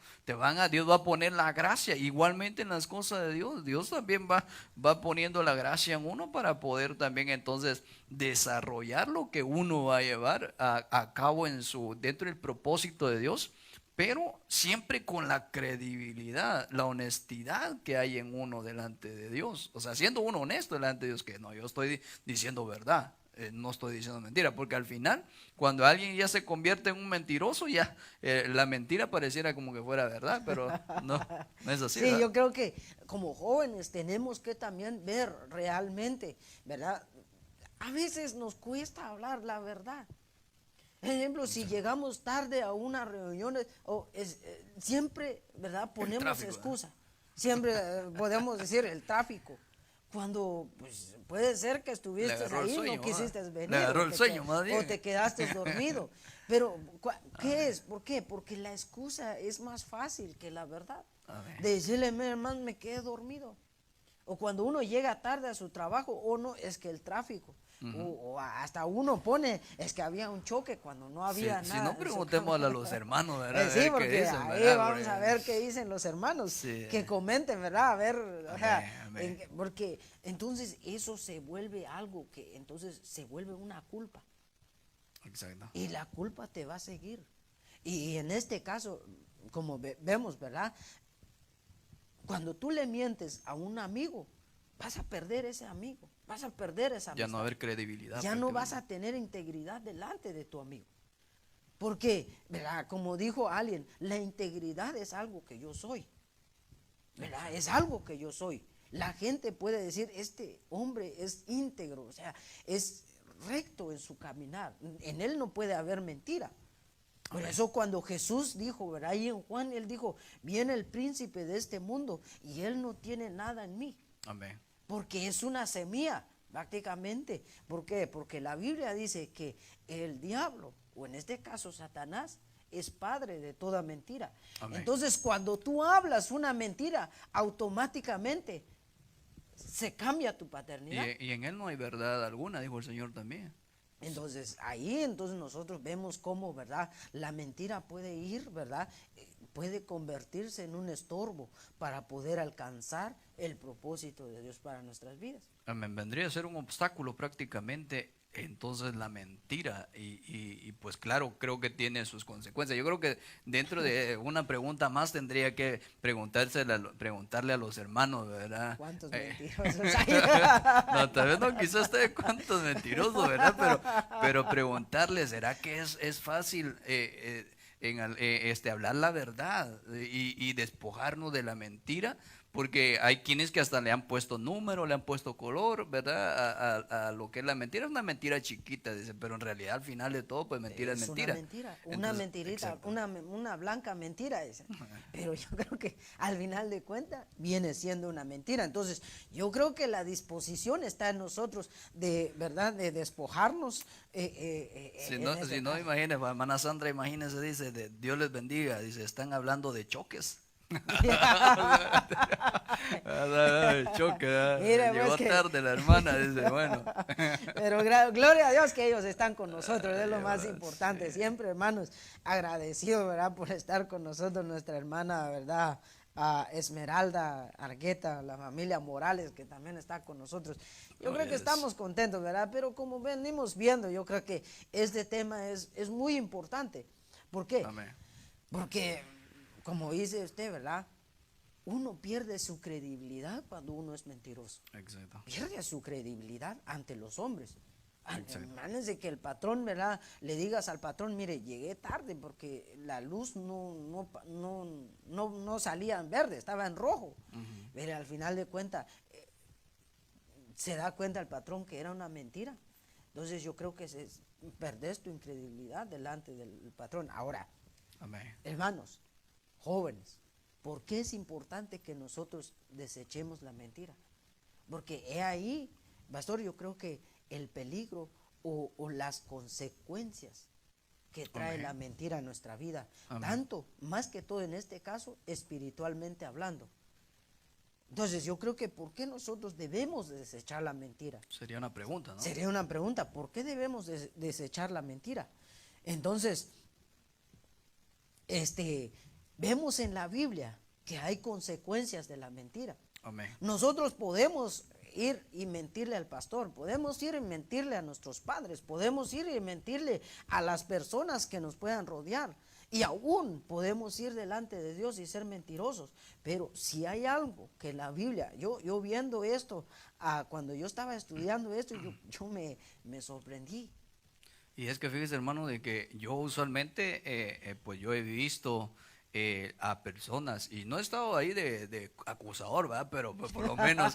Dios va a poner la gracia, igualmente en las cosas de Dios, Dios también va poniendo la gracia en uno para poder también entonces desarrollar lo que uno va a llevar a cabo dentro del propósito de Dios, pero siempre con la credibilidad, la honestidad que hay en uno delante de Dios. O sea, siendo uno honesto delante de Dios, que no, yo estoy diciendo verdad, no estoy diciendo mentira, porque al final, cuando alguien ya se convierte en un mentiroso, ya la mentira pareciera como que fuera verdad, pero no es así, Sí, ¿verdad? yo creo que como jóvenes tenemos que también ver realmente, ¿verdad? A veces nos cuesta hablar la verdad. Ejemplo, si llegamos tarde a una reunión, siempre, ¿verdad? Ponemos tráfico, ¿eh? excusa. Siempre podemos decir el tráfico. Cuando pues puede ser que Le estuviste agarró el ahí, sueño, no quisiste ¿verdad? venir, Le agarró el te sueño, más o bien. te quedaste dormido. Pero, ¿qué es? ¿Por qué? Porque la excusa es más fácil que la verdad. Amén. De decirle, hermano, me quedé dormido. O cuando uno llega tarde a su trabajo, o no, es que el tráfico. O hasta uno pone, es que había un choque cuando no había Si nada. no, en su preguntémosle a camino. los hermanos, ¿verdad? A Sí, ver qué porque dicen, ahí ¿verdad? vamos a ver qué dicen los hermanos, Sí. que comenten, ¿verdad? A ver, o sea, Amén, amén. porque entonces eso se vuelve algo que entonces se vuelve una culpa. Exacto. Y la culpa te va a seguir. Y en este caso, como vemos, ¿verdad? Cuando tú le mientes a un amigo, vas a perder ese amigo, vas a perder esa Ya amistad. no va a haber credibilidad. Ya no vas prácticamente. a tener integridad delante de tu amigo. Porque, ¿verdad? Como dijo alguien, la integridad es algo que yo soy. ¿Verdad? Es algo que yo soy. La gente puede decir, este hombre es íntegro, o sea, es recto en su caminar. En él no puede haber mentira. Por eso cuando Jesús dijo, ¿verdad? Ahí en Juan, él dijo, viene el príncipe de este mundo y él no tiene nada en mí. Amén. Porque es una semilla, prácticamente. ¿Por qué? Porque la Biblia dice que el diablo, o en este caso Satanás, es padre de toda mentira. Amén. Entonces, cuando tú hablas una mentira, automáticamente se cambia tu paternidad. Y en él no hay verdad alguna, dijo el Señor también. Entonces, ahí entonces nosotros vemos cómo, ¿verdad? La mentira puede ir, ¿verdad? Puede convertirse en un estorbo para poder alcanzar el propósito de Dios para nuestras vidas. Amén. Vendría a ser un obstáculo prácticamente entonces la mentira y pues claro, creo que tiene sus consecuencias. Yo creo que dentro de una pregunta más tendría que preguntarle a los hermanos, ¿verdad? ¿Cuántos mentirosos hay? No, tal vez no quizás esté cuántos mentirosos, ¿verdad? Pero preguntarle, ¿será que es fácil hablar la verdad y despojarnos de la mentira? Porque hay quienes que hasta le han puesto número, le han puesto color, ¿verdad? A lo que es la mentira. Es una mentira chiquita, dice, pero en realidad al final de todo, pues mentira es mentira. Una mentira, una Entonces, mentirita, exacto. una blanca mentira esa. Pero yo creo que al final de cuentas viene siendo una mentira. Entonces, yo creo que la disposición está en nosotros de, ¿verdad? De despojarnos. Si no, imagínese, hermana Sandra, imagínese, dice, Dios les bendiga, dice, están hablando de choques. Choque, Mire, llegó pues, tarde la hermana, dice, bueno. Pero gloria a Dios que ellos están con nosotros, es lo más importante. Siempre, hermanos, agradecido, ¿verdad? Por estar con nosotros, nuestra hermana, ¿verdad? Esmeralda Argueta, la familia Morales, que también está con nosotros. Yo creo que estamos contentos, ¿verdad? Pero como venimos viendo, yo creo que este tema es muy importante. ¿Por qué? Amén. Porque, como dice usted, ¿verdad? Uno pierde su credibilidad cuando uno es mentiroso. Exacto. Pierde su credibilidad ante los hombres. Exacto. Que el patrón, ¿verdad? Le digas al patrón, mire, llegué tarde porque la luz no salía en verde, estaba en rojo. Pero al final de cuentas, se da cuenta el patrón que era una mentira. Entonces yo creo que perdés tu incredibilidad delante del patrón. Ahora, Amén. hermanos, jóvenes, ¿por qué es importante que nosotros desechemos la mentira? Porque he ahí, pastor, yo creo que el peligro o las consecuencias que trae Amén. la mentira a nuestra vida, Amén. tanto, más que todo en este caso, espiritualmente hablando. Entonces yo creo que ¿por qué nosotros debemos desechar la mentira? Sería una pregunta, ¿no? Sería una pregunta, ¿por qué debemos desechar la mentira? Entonces, vemos en la Biblia que hay consecuencias de la mentira. Amén. Nosotros podemos ir y mentirle al pastor, podemos ir y mentirle a nuestros padres, podemos ir y mentirle a las personas que nos puedan rodear, y aún podemos ir delante de Dios y ser mentirosos. Pero si hay algo que en la Biblia, yo viendo esto, cuando yo estaba estudiando esto, yo me sorprendí. Y es que fíjese, hermano, de que yo usualmente, pues yo he visto a personas, y no he estado ahí de acusador, ¿verdad? Pero pues, por lo menos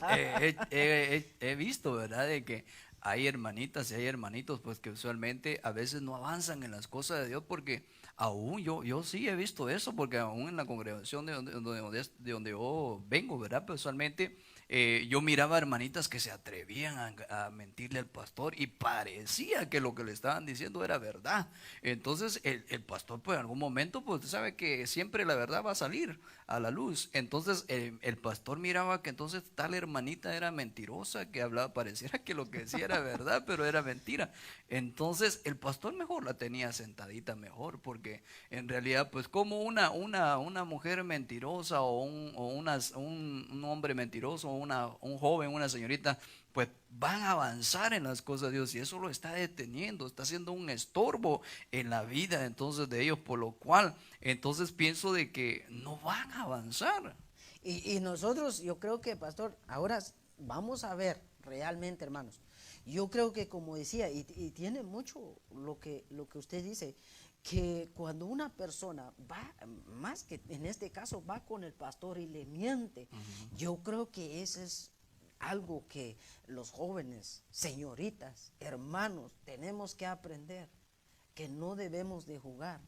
he visto, ¿verdad? De que hay hermanitas y hay hermanitos, pues que usualmente a veces no avanzan en las cosas de Dios, porque aún yo sí he visto eso, porque aún en la congregación de donde yo vengo, ¿verdad? Pues usualmente yo miraba hermanitas que se atrevían a mentirle al pastor y parecía que lo que le estaban diciendo era verdad. Entonces el pastor pues en algún momento pues sabe que siempre la verdad va a salir a la luz. Entonces el pastor miraba que entonces tal hermanita era mentirosa, que hablaba, pareciera que lo que decía era verdad, pero era mentira. Entonces el pastor mejor la tenía sentadita mejor, porque en realidad pues como una mujer mentirosa o un hombre mentiroso, un joven, una señorita, pues van a avanzar en las cosas de Dios, y eso lo está deteniendo, está haciendo un estorbo en la vida entonces de ellos, por lo cual entonces pienso de que no van a avanzar. Y nosotros, yo creo que, pastor, ahora vamos a ver realmente, hermanos. Yo creo que, como decía, y tiene mucho lo que usted dice, que cuando una persona va, más que en este caso, va con el pastor y le miente, yo creo que ese es algo que los jóvenes, señoritas, hermanos, tenemos que aprender, que no debemos de jugar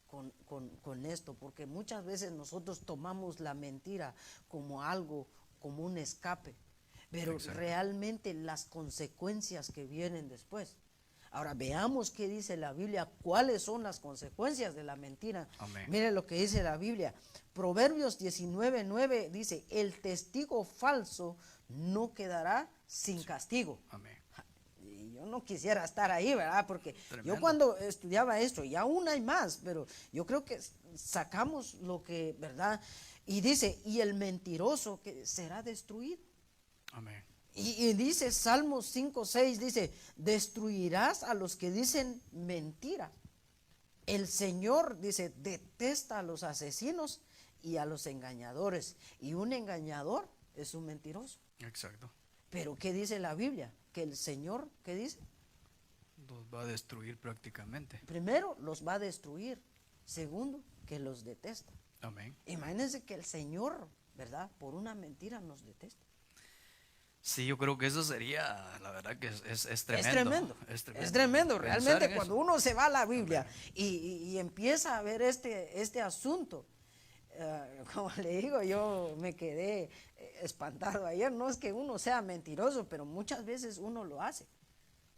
con esto, porque muchas veces nosotros tomamos la mentira como algo, como un escape, pero Exacto. realmente las consecuencias que vienen después. Ahora veamos qué dice la Biblia, cuáles son las consecuencias de la mentira. Amén. Mire lo que dice la Biblia. Proverbios 19:9 dice, el testigo falso no quedará sin castigo. Amén. Y yo no quisiera estar ahí, ¿verdad? Porque Tremendo. yo cuando estudiaba esto, y aún hay más, pero yo creo que sacamos lo que, ¿verdad? Y dice, y el mentiroso que será destruido. Amén. Y dice Salmos 5:6, dice, destruirás a los que dicen mentira. El Señor, dice, detesta a los asesinos y a los engañadores. Y un engañador es un mentiroso. Exacto. Pero ¿qué dice la Biblia? Que el Señor, ¿qué dice? Los va a destruir prácticamente. Primero, los va a destruir. Segundo, que los detesta. Amén. Imagínense que el Señor, ¿verdad? Por una mentira nos detesta. Sí, yo creo que eso sería, la verdad que es tremendo. Es tremendo. Es tremendo. Es tremendo. Pensar Realmente en cuando eso. uno se va a la Biblia y empieza a ver este asunto, como le digo, yo me quedé espantado ayer. No es que uno sea mentiroso, pero muchas veces uno lo hace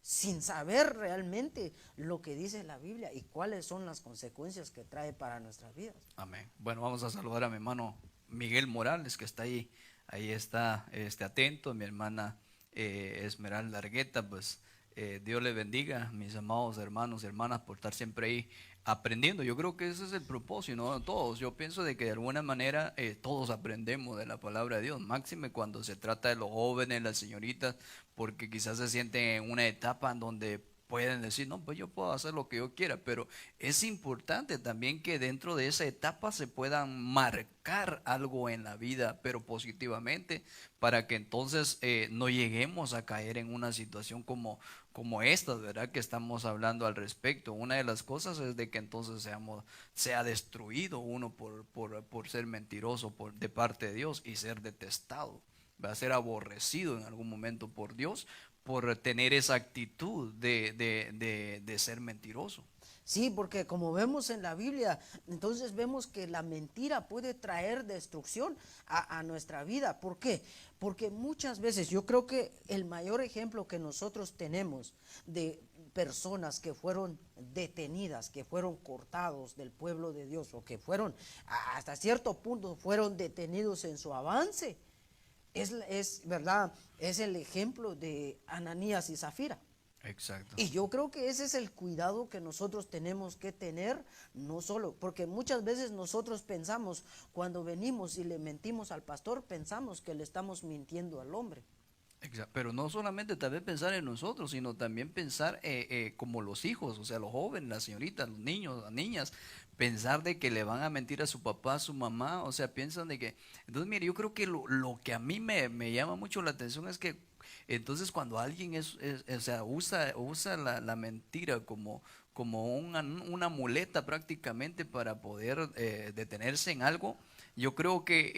sin saber realmente lo que dice la Biblia y cuáles son las consecuencias que trae para nuestras vidas. Amén. Bueno, vamos a saludar a mi hermano Miguel Morales, que está ahí. Ahí está atento. Mi hermana Esmeralda Argueta, pues Dios le bendiga, mis amados hermanos y hermanas, por estar siempre ahí aprendiendo. Yo creo que ese es el propósito, ¿no? Todos, yo pienso de que de alguna manera todos aprendemos de la palabra de Dios, máxime cuando se trata de los jóvenes, las señoritas, porque quizás se sienten en una etapa en donde pueden decir, no, pues yo puedo hacer lo que yo quiera, pero es importante también que dentro de esa etapa se puedan marcar algo en la vida, pero positivamente, para que entonces no lleguemos a caer en una situación como esta, ¿verdad? Que estamos hablando al respecto. Una de las cosas es de que entonces sea destruido uno por ser mentiroso de parte de Dios y ser detestado. Va a ser aborrecido en algún momento por Dios por tener esa actitud de ser mentiroso. Sí, porque como vemos en la Biblia, entonces vemos que la mentira puede traer destrucción a nuestra vida. ¿Por qué? Porque muchas veces yo creo que el mayor ejemplo que nosotros tenemos de personas que fueron detenidas, que fueron cortados del pueblo de Dios o que fueron hasta cierto punto fueron detenidos en su avance, es verdad, es el ejemplo de Ananías y Zafira. Exacto. Y yo creo que ese es el cuidado que nosotros tenemos que tener, no solo, porque muchas veces nosotros pensamos, cuando venimos y le mentimos al pastor, pensamos que le estamos mintiendo al hombre. Exacto. Pero no solamente tal vez pensar en nosotros, sino también pensar como los hijos, o sea, los jóvenes, las señoritas, los niños, las niñas, pensar de que le van a mentir a su papá, a su mamá, o sea, piensan de que... Entonces, mire, yo creo que lo que a mí me llama mucho la atención es que entonces cuando alguien o sea, usa la mentira como una muleta prácticamente para poder detenerse en algo, yo creo que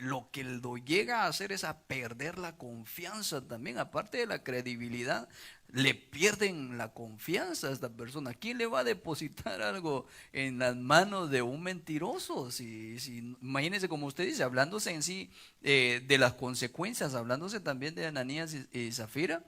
lo que lo llega a hacer es a perder la confianza también, aparte de la credibilidad, le pierden la confianza a esta persona. ¿Quién le va a depositar algo en las manos de un mentiroso? Imagínense, como usted dice, hablándose en sí de las consecuencias, hablándose también de Ananías y Zafira.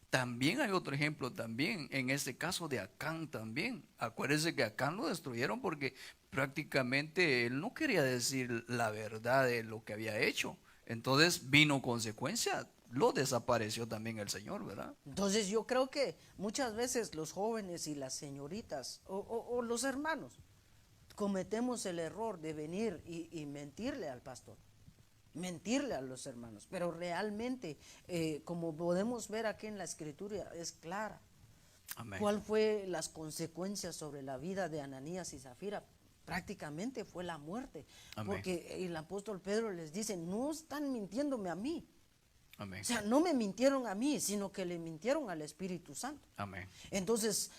También hay otro ejemplo también, en este caso de Acán también. Acuérdense que Acán lo destruyeron porque prácticamente él no quería decir la verdad de lo que había hecho. Entonces vino consecuencia, lo desapareció también el Señor, ¿verdad? Entonces yo creo que muchas veces los jóvenes y las señoritas o los hermanos cometemos el error de venir y mentirle al pastor, mentirle a los hermanos, pero realmente, como podemos ver aquí en la escritura, es clara. Amén. ¿Cuál fue las consecuencias sobre la vida de Ananías y Zafira? Prácticamente fue la muerte. Amén. Porque el apóstol Pedro les dice, no están mintiéndome a mí. Amén. O sea, no me mintieron a mí, sino que le mintieron al Espíritu Santo. Amén. Entonces,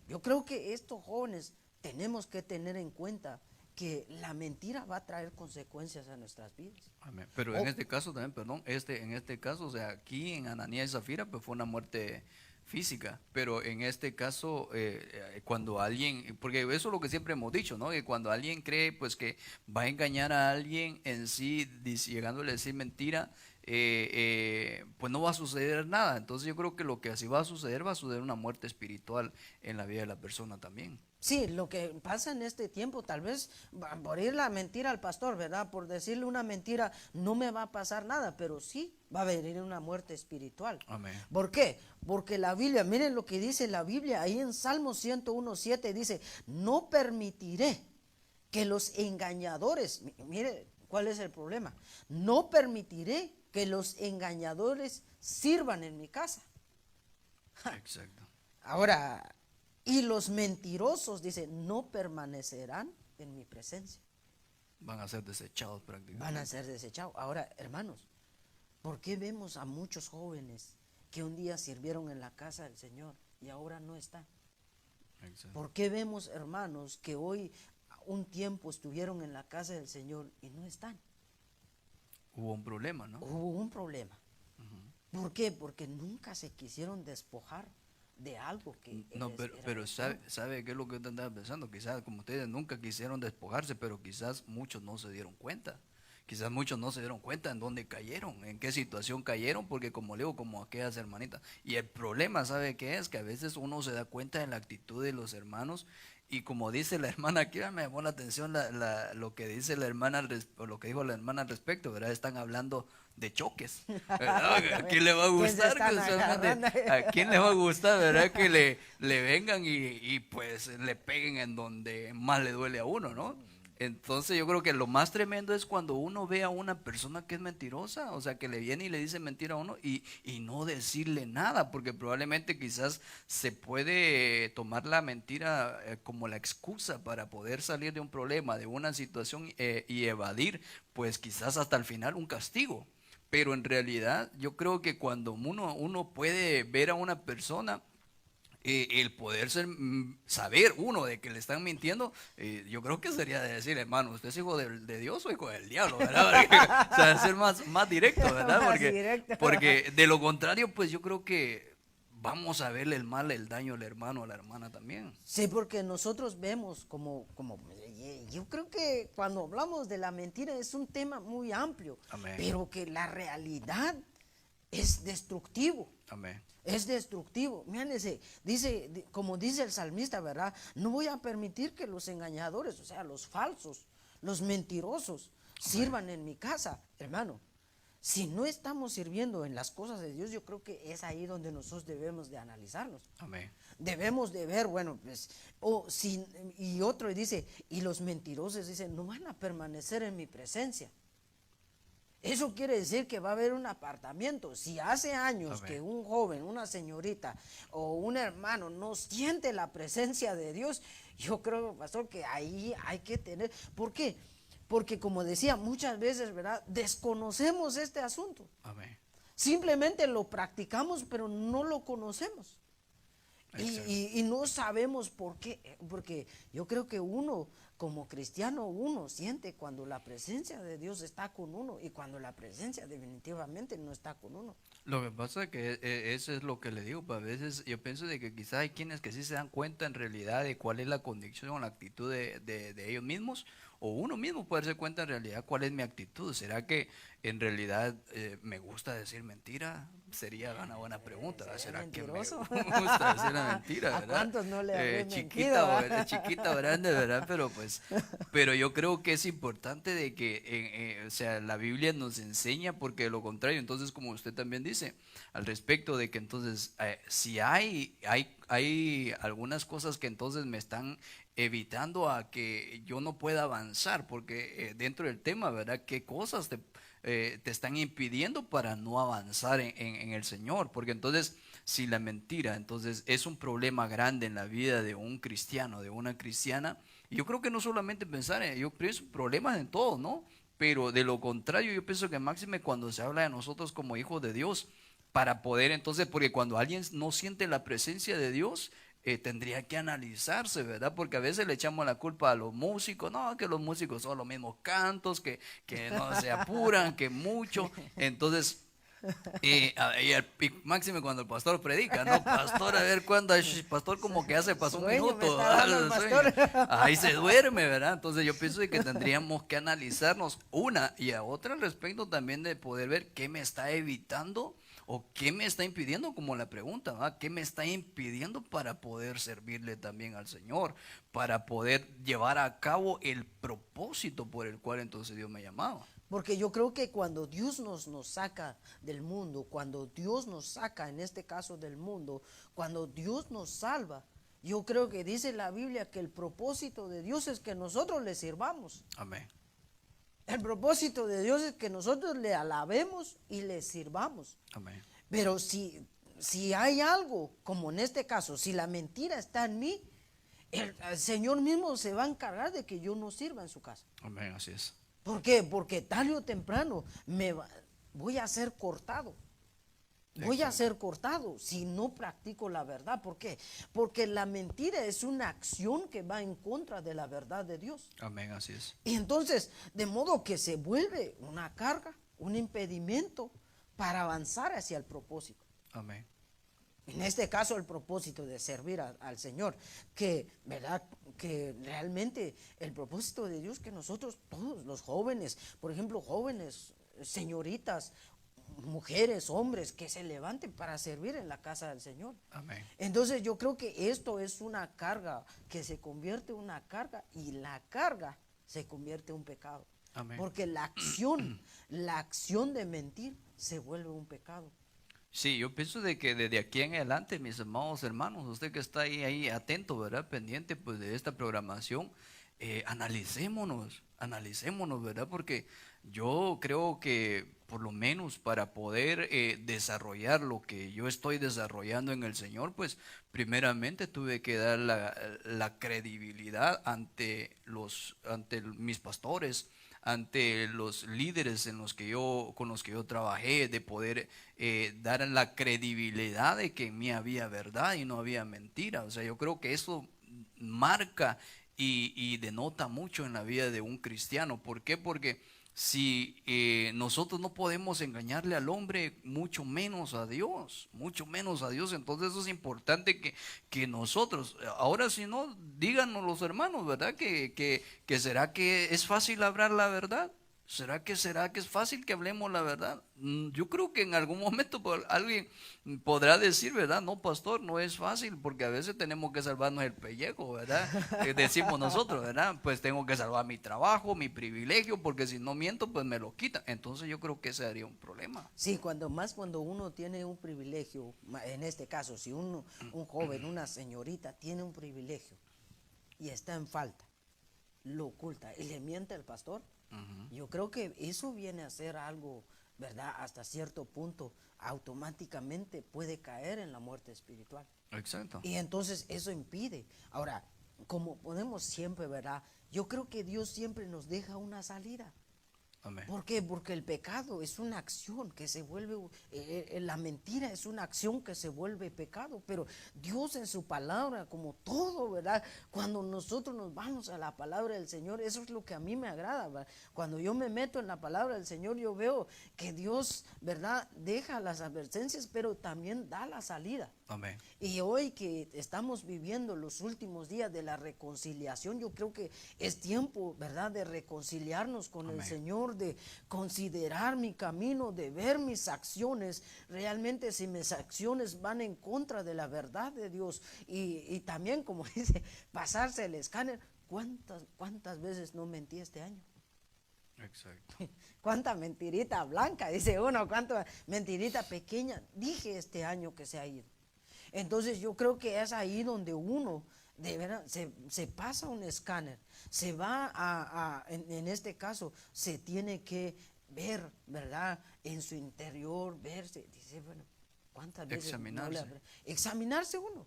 yo creo que estos jóvenes tenemos que tener en cuenta que la mentira va a traer consecuencias a nuestras vidas. Amén. Pero en este caso también, perdón, en este caso, o sea, aquí en Ananías y Zafira, pues fue una muerte física, pero en este caso, cuando alguien, porque eso es lo que siempre hemos dicho, ¿no? Que cuando alguien cree, pues que va a engañar a alguien en sí, llegándole a decir mentira, pues no va a suceder nada. Entonces yo creo que lo que así va a suceder una muerte espiritual en la vida de la persona también. Sí, lo que pasa en este tiempo, tal vez por ir la mentira al pastor, ¿verdad? Por decirle una mentira, no me va a pasar nada, pero sí va a venir una muerte espiritual. Amén. ¿Por qué? Porque la Biblia, miren lo que dice la Biblia, ahí en Salmo 101:7 dice, no permitiré que los engañadores, mire cuál es el problema, no permitiré que los engañadores sirvan en mi casa. Exacto. Ahora, y los mentirosos, dice, no permanecerán en mi presencia. Van a ser desechados prácticamente. Van a ser desechados. Ahora, hermanos, ¿por qué vemos a muchos jóvenes que un día sirvieron en la casa del Señor y ahora no están? Exacto. ¿Por qué vemos hermanos que hoy un tiempo estuvieron en la casa del Señor y no están? Hubo un problema, ¿no? Hubo un problema. ¿Por qué? Porque nunca se quisieron despojar de algo que No, pero sabe qué es lo que usted andaba pensando. Quizás como ustedes nunca quisieron despojarse, pero quizás muchos no se dieron cuenta. Quizás muchos no se dieron cuenta en dónde cayeron, en qué situación cayeron, porque como le digo, como aquellas hermanitas. Y el problema, ¿sabe qué es? Que a veces uno se da cuenta de la actitud de los hermanos. Y como dice la hermana aquí, me llamó la atención lo que dice la hermana, o lo que dijo la hermana al respecto, ¿verdad? Están hablando de choques, ¿verdad? ¿A quién le va a gustar? ¿A quién le va a gustar, verdad? Que le vengan y pues le peguen en donde más le duele a uno, ¿no? Entonces yo creo que lo más tremendo es cuando uno ve a una persona que es mentirosa, o sea, que le viene y le dice mentira a uno y no decirle nada, porque probablemente quizás se puede tomar la mentira como la excusa para poder salir de un problema, de una situación y evadir, pues quizás hasta el final un castigo. Pero en realidad yo creo que cuando uno puede ver a una persona, el poder saber uno de que le están mintiendo, yo creo que sería de decir, hermano, ¿usted es hijo de Dios o hijo del diablo? ¿Verdad? Porque, o sea, ser más directo, ¿verdad? Porque de lo contrario, pues yo creo que vamos a verle el mal, el daño al hermano, a la hermana también. Sí, porque nosotros vemos yo creo que cuando hablamos de la mentira es un tema muy amplio, Amén. Pero que la realidad es destructivo. Amén. Es destructivo. Fíjense, dice, como dice el salmista, ¿verdad? No voy a permitir que los engañadores, o sea, los falsos, los mentirosos, sirvan en mi casa, hermano. Si no estamos sirviendo en las cosas de Dios, yo creo que es ahí donde nosotros debemos de analizarnos. Amén. Debemos de ver, bueno, pues, y otro dice, y los mentirosos dicen, no van a permanecer en mi presencia. Eso quiere decir que va a haber un apartamiento. Si hace años Amén. que un joven, una señorita o un hermano no siente la presencia de Dios, yo creo, pastor, que ahí hay que tener. ¿Por qué? Porque como decía, muchas veces, ¿verdad? Desconocemos este asunto. Amén. Simplemente lo practicamos, pero no lo conocemos. Y no sabemos por qué, porque yo creo que uno, como cristiano, uno siente cuando la presencia de Dios está con uno y cuando la presencia definitivamente no está con uno. Lo que pasa es que eso es lo que le digo, pues a veces yo pienso de que quizás hay quienes que sí se dan cuenta en realidad de cuál es la condición o la actitud de ellos mismos, o uno mismo puede darse cuenta en realidad cuál es mi actitud. ¿Será que en realidad me gusta decir mentira? Sería una buena pregunta. ¿Será que me gusta decir la mentira? ¿A ¿verdad? cuántos no le habré Chiquita, mentido? chiquita, grande, ¿verdad? Pero yo creo que es importante de que, o sea, la Biblia nos enseña, porque de lo contrario, entonces como usted también dice, al respecto de que entonces, si hay algunas cosas que entonces me están evitando a que yo no pueda avanzar, porque dentro del tema, ¿verdad? ¿Qué cosas te están impidiendo para no avanzar en el Señor? Porque entonces, si la mentira entonces es un problema grande en la vida de un cristiano, de una cristiana, yo creo que no solamente pensar yo pienso problemas en todo, ¿no? Pero de lo contrario, yo pienso que máxime cuando se habla de nosotros como hijos de Dios, para poder entonces, porque cuando alguien no siente la presencia de Dios, tendría que analizarse, ¿verdad? Porque a veces le echamos la culpa a los músicos, no, que los músicos son los mismos cantos, que no se apuran, que mucho. Entonces, Y máximo cuando el pastor predica, ¿no? Pastor, a ver cuándo, pastor como que hace pasó un Sueño me minuto, está dando el pastor. ahí se duerme, ¿verdad? Entonces yo pienso de que tendríamos que analizarnos una y a otra al respecto también de poder ver qué me está evitando o qué me está impidiendo, como la pregunta, ¿va? ¿Qué me está impidiendo para poder servirle también al Señor? Para poder llevar a cabo el propósito por el cual entonces Dios me llamaba. Porque yo creo que cuando Dios nos saca del mundo, cuando Dios nos saca, en este caso del mundo, cuando Dios nos salva, yo creo que dice la Biblia que el propósito de Dios es que nosotros le sirvamos. Amén. El propósito de Dios es que nosotros le alabemos y le sirvamos. Amén. Pero si hay algo, como en este caso, si la mentira está en mí, el Señor mismo se va a encargar de que yo no sirva en su casa. Amén, así es. ¿Por qué? Porque tarde o temprano voy a ser cortado. Voy a ser cortado si no practico la verdad. ¿Por qué? Porque la mentira es una acción que va en contra de la verdad de Dios. Amén, así es. Y entonces, de modo que se vuelve una carga, un impedimento para avanzar hacia el propósito. Amén. En este caso, el propósito de servir al Señor, ¿verdad? Que realmente el propósito de Dios, que nosotros todos los jóvenes, por ejemplo, jóvenes, señoritas, mujeres, hombres, que se levanten para servir en la casa del Señor. Amén. Entonces yo creo que esto es una carga que se convierte en una carga, y la carga se convierte en un pecado. Amén. Porque la acción de mentir se vuelve un pecado. Sí, yo pienso de que desde aquí en adelante, mis amados hermanos, usted que está ahí atento, ¿verdad? Pendiente pues de esta programación, analicémonos, ¿verdad? Porque yo creo que por lo menos para poder desarrollar lo que yo estoy desarrollando en el Señor, pues primeramente tuve que dar la credibilidad ante mis pastores, ante los líderes con los que yo trabajé, de poder dar la credibilidad de que en mí había verdad y no había mentira. O sea, yo creo que eso marca y denota mucho en la vida de un cristiano. ¿Por qué? Porque si nosotros no podemos engañarle al hombre, mucho menos a Dios, entonces eso es importante que nosotros, ahora si no, díganos los hermanos, ¿verdad? Que será que es fácil hablar la verdad. ¿Será que es fácil que hablemos la verdad? Yo creo que en algún momento alguien podrá decir, ¿verdad? No, pastor, no es fácil, porque a veces tenemos que salvarnos el pellejo, ¿verdad? Decimos nosotros, ¿verdad? Pues tengo que salvar mi trabajo, mi privilegio, porque si no miento, pues me lo quitan. Entonces yo creo que ese sería un problema. Sí, cuando uno tiene un privilegio, en este caso, si un joven, una señorita tiene un privilegio y está en falta, lo oculta y le miente al pastor. Yo creo que eso viene a ser algo, ¿verdad? Hasta cierto punto automáticamente puede caer en la muerte espiritual. Exacto. Y entonces eso impide. Ahora, como ponemos siempre, ¿verdad? Yo creo que Dios siempre nos deja una salida. Amén. ¿Por qué? Porque el pecado es una acción que se vuelve, la mentira es una acción que se vuelve pecado, pero Dios en su palabra, como todo, ¿verdad? Cuando nosotros nos vamos a la palabra del Señor, eso es lo que a mí me agrada, ¿verdad? Cuando yo me meto en la palabra del Señor, yo veo que Dios, ¿verdad? Deja las advertencias, pero también da la salida. Amén. Y hoy que estamos viviendo los últimos días de la reconciliación, yo creo que es tiempo, ¿verdad?, de reconciliarnos con Amén. el Señor, de considerar mi camino, de ver mis acciones, realmente si mis acciones van en contra de la verdad de Dios, y también, como dice, pasarse el escáner. ¿Cuántas veces no mentí este año? Exacto. Cuánta mentirita blanca, dice uno, cuánta mentirita pequeña dije este año que se ha ido. Entonces yo creo que es ahí donde uno de verdad se pasa un escáner, se va en este caso, se tiene que ver, ¿verdad? En su interior, verse, dice, bueno, ¿cuántas veces? Examinarse. Examinarse uno.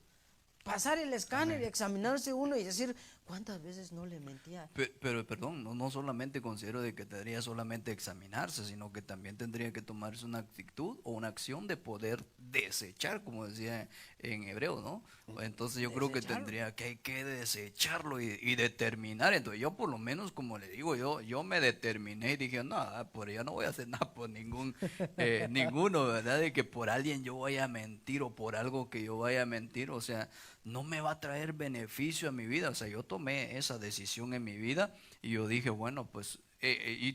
Pasar el escáner. Amén. Y examinarse uno y decir, ¿Cuántas veces no le mentía? Pero, perdón, no solamente considero de que tendría solamente examinarse, sino que también tendría que tomarse una actitud o una acción de poder desechar, como decía en hebreo, ¿no? Entonces yo creo que Desecharlo. tendría que hay que desecharlo y determinar. Entonces yo por lo menos, como le digo, yo me determiné y dije, no, por ya no voy a hacer nada por ninguno, ¿verdad? De que por alguien yo vaya a mentir o por algo que yo vaya a mentir, o sea, no me va a traer beneficio a mi vida. O sea, yo tomé esa decisión en mi vida y yo dije, bueno, pues, y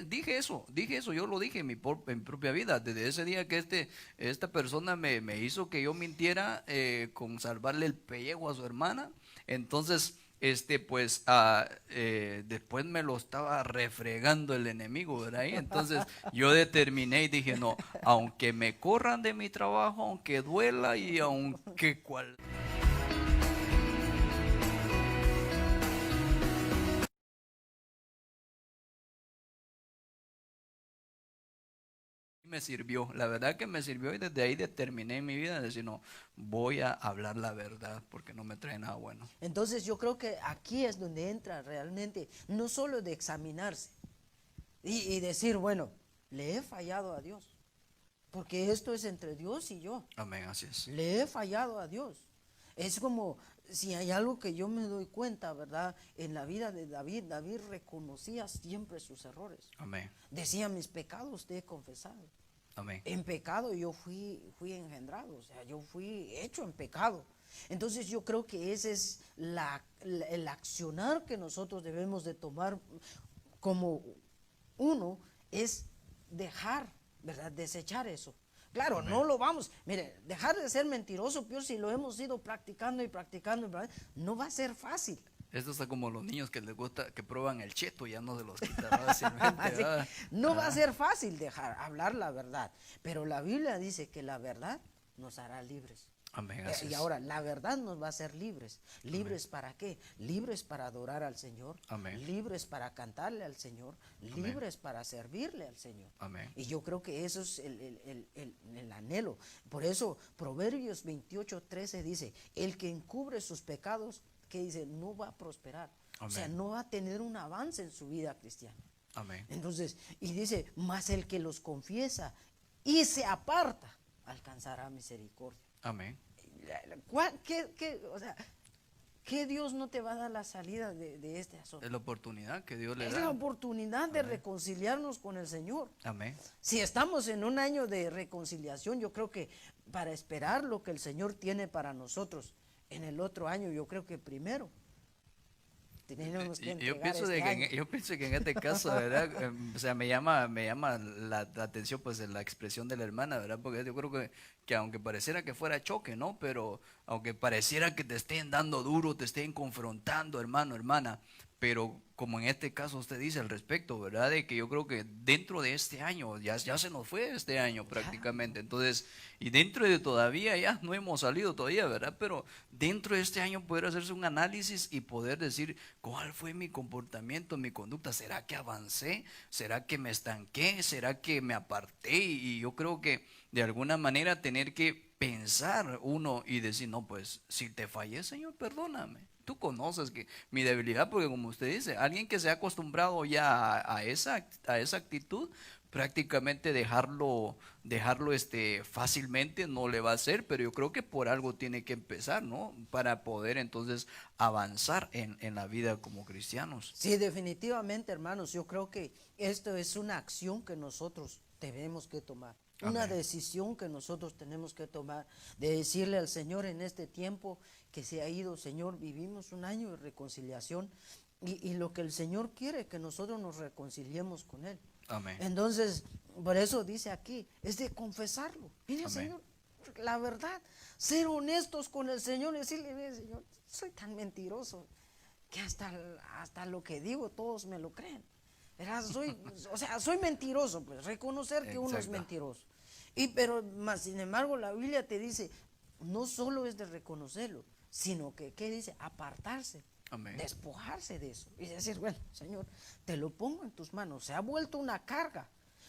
dije eso, yo lo dije en mi propia vida. Desde ese día que esta persona me hizo que yo mintiera con salvarle el pellejo a su hermana, entonces, pues, después me lo estaba refregando el enemigo, ¿verdad? Y entonces yo determiné y dije, no, aunque me corran de mi trabajo, aunque duela y aunque cual... Me sirvió, la verdad que me sirvió y desde ahí determiné en mi vida decir, no, voy a hablar la verdad porque no me trae nada bueno. Entonces yo creo que aquí es donde entra realmente, no solo de examinarse y decir, bueno, le he fallado a Dios, porque esto es entre Dios y yo. Amén, así es. Le he fallado a Dios. Es como si hay algo que yo me doy cuenta, ¿verdad? En la vida de David, David reconocía siempre sus errores. Amén, Decía, mis pecados te he confesado. amén, En pecado yo fui engendrado, o sea, yo fui hecho en pecado. Entonces yo creo que ese es el accionar que nosotros debemos de tomar como uno, es dejar, ¿verdad? Desechar eso. Claro, amén. no lo vamos, mire, dejar de ser mentiroso, peor si lo hemos ido practicando y practicando, ¿verdad? No va a ser fácil. Esto está como los niños que les gusta, que prueban el cheto y ya no se los quita fácilmente, Así, ¿verdad? no va a Ah, ser fácil dejar hablar la verdad, pero la Biblia dice que la verdad nos hará libres. amén, así Y es. ahora, la verdad nos va a hacer libres. Amén, ¿Libres para qué? Libres para adorar al Señor, amén, libres para cantarle al Señor, amén, libres para servirle al Señor. amén, Y yo creo que eso es el anhelo. Por eso, Proverbios 28:13 dice, el que encubre sus pecados, que dice, no va a prosperar. O sea, amén, no va a tener un avance en su vida cristiana. amén, Entonces, y dice, mas el que los confiesa y se aparta, alcanzará misericordia. amén. O sea, ¿qué Dios no te va a dar la salida de este asunto? Es la oportunidad que Dios le Es la da. oportunidad de Amén, reconciliarnos con el Señor. amén, Si estamos en un año de reconciliación, yo creo que para esperar lo que el Señor tiene para nosotros en el otro año, yo creo que primero tenemos que Yo entregar pienso de este que año. yo pienso que en este caso, ¿verdad? O sea, me llama la atención pues la expresión de la hermana, ¿verdad? Porque yo creo que aunque pareciera que fuera choque, ¿no? Pero aunque pareciera que te estén dando duro, te estén confrontando, hermano, hermana, pero como en este caso usted dice al respecto, ¿verdad? De que yo creo que dentro de este año, ya se nos fue este año Ya, prácticamente, entonces, y dentro de todavía, ya no hemos salido todavía, ¿verdad? Pero dentro de este año poder hacerse un análisis y poder decir, ¿cuál fue mi comportamiento, mi conducta? ¿Será que avancé? ¿Será que me estanqué? ¿Será que me aparté? Y yo creo que de alguna manera tener que pensar uno y decir, no, pues si te fallé, Señor, perdóname. Tú conoces que mi debilidad, porque como usted dice, alguien que se ha acostumbrado ya a esa actitud, prácticamente dejarlo fácilmente no le va a hacer, pero yo creo que por algo tiene que empezar, ¿no? Para poder entonces avanzar en la vida como cristianos. sí, definitivamente, hermanos, yo creo que esto es una acción que nosotros tenemos que tomar, una Amén. decisión que nosotros tenemos que tomar, de decirle al Señor en este tiempo que se ha ido, Señor, vivimos un año de reconciliación y lo que el Señor quiere que nosotros nos reconciliemos con Él. Amén. Entonces, por eso dice aquí, es de confesarlo. Mire, Amén. Señor, la verdad, ser honestos con el Señor y decirle, mire, Señor, soy tan mentiroso que hasta lo que digo todos me lo creen. ¿Verdad? Soy mentiroso, pues, reconocer que uno es Exacto. mentiroso. Pero más sin embargo, la Biblia te dice, no solo es de reconocerlo, sino que, ¿qué dice? Apartarse, Amén. despojarse de eso. Y decir, bueno, Señor, te lo pongo en tus manos. Se ha vuelto una carga.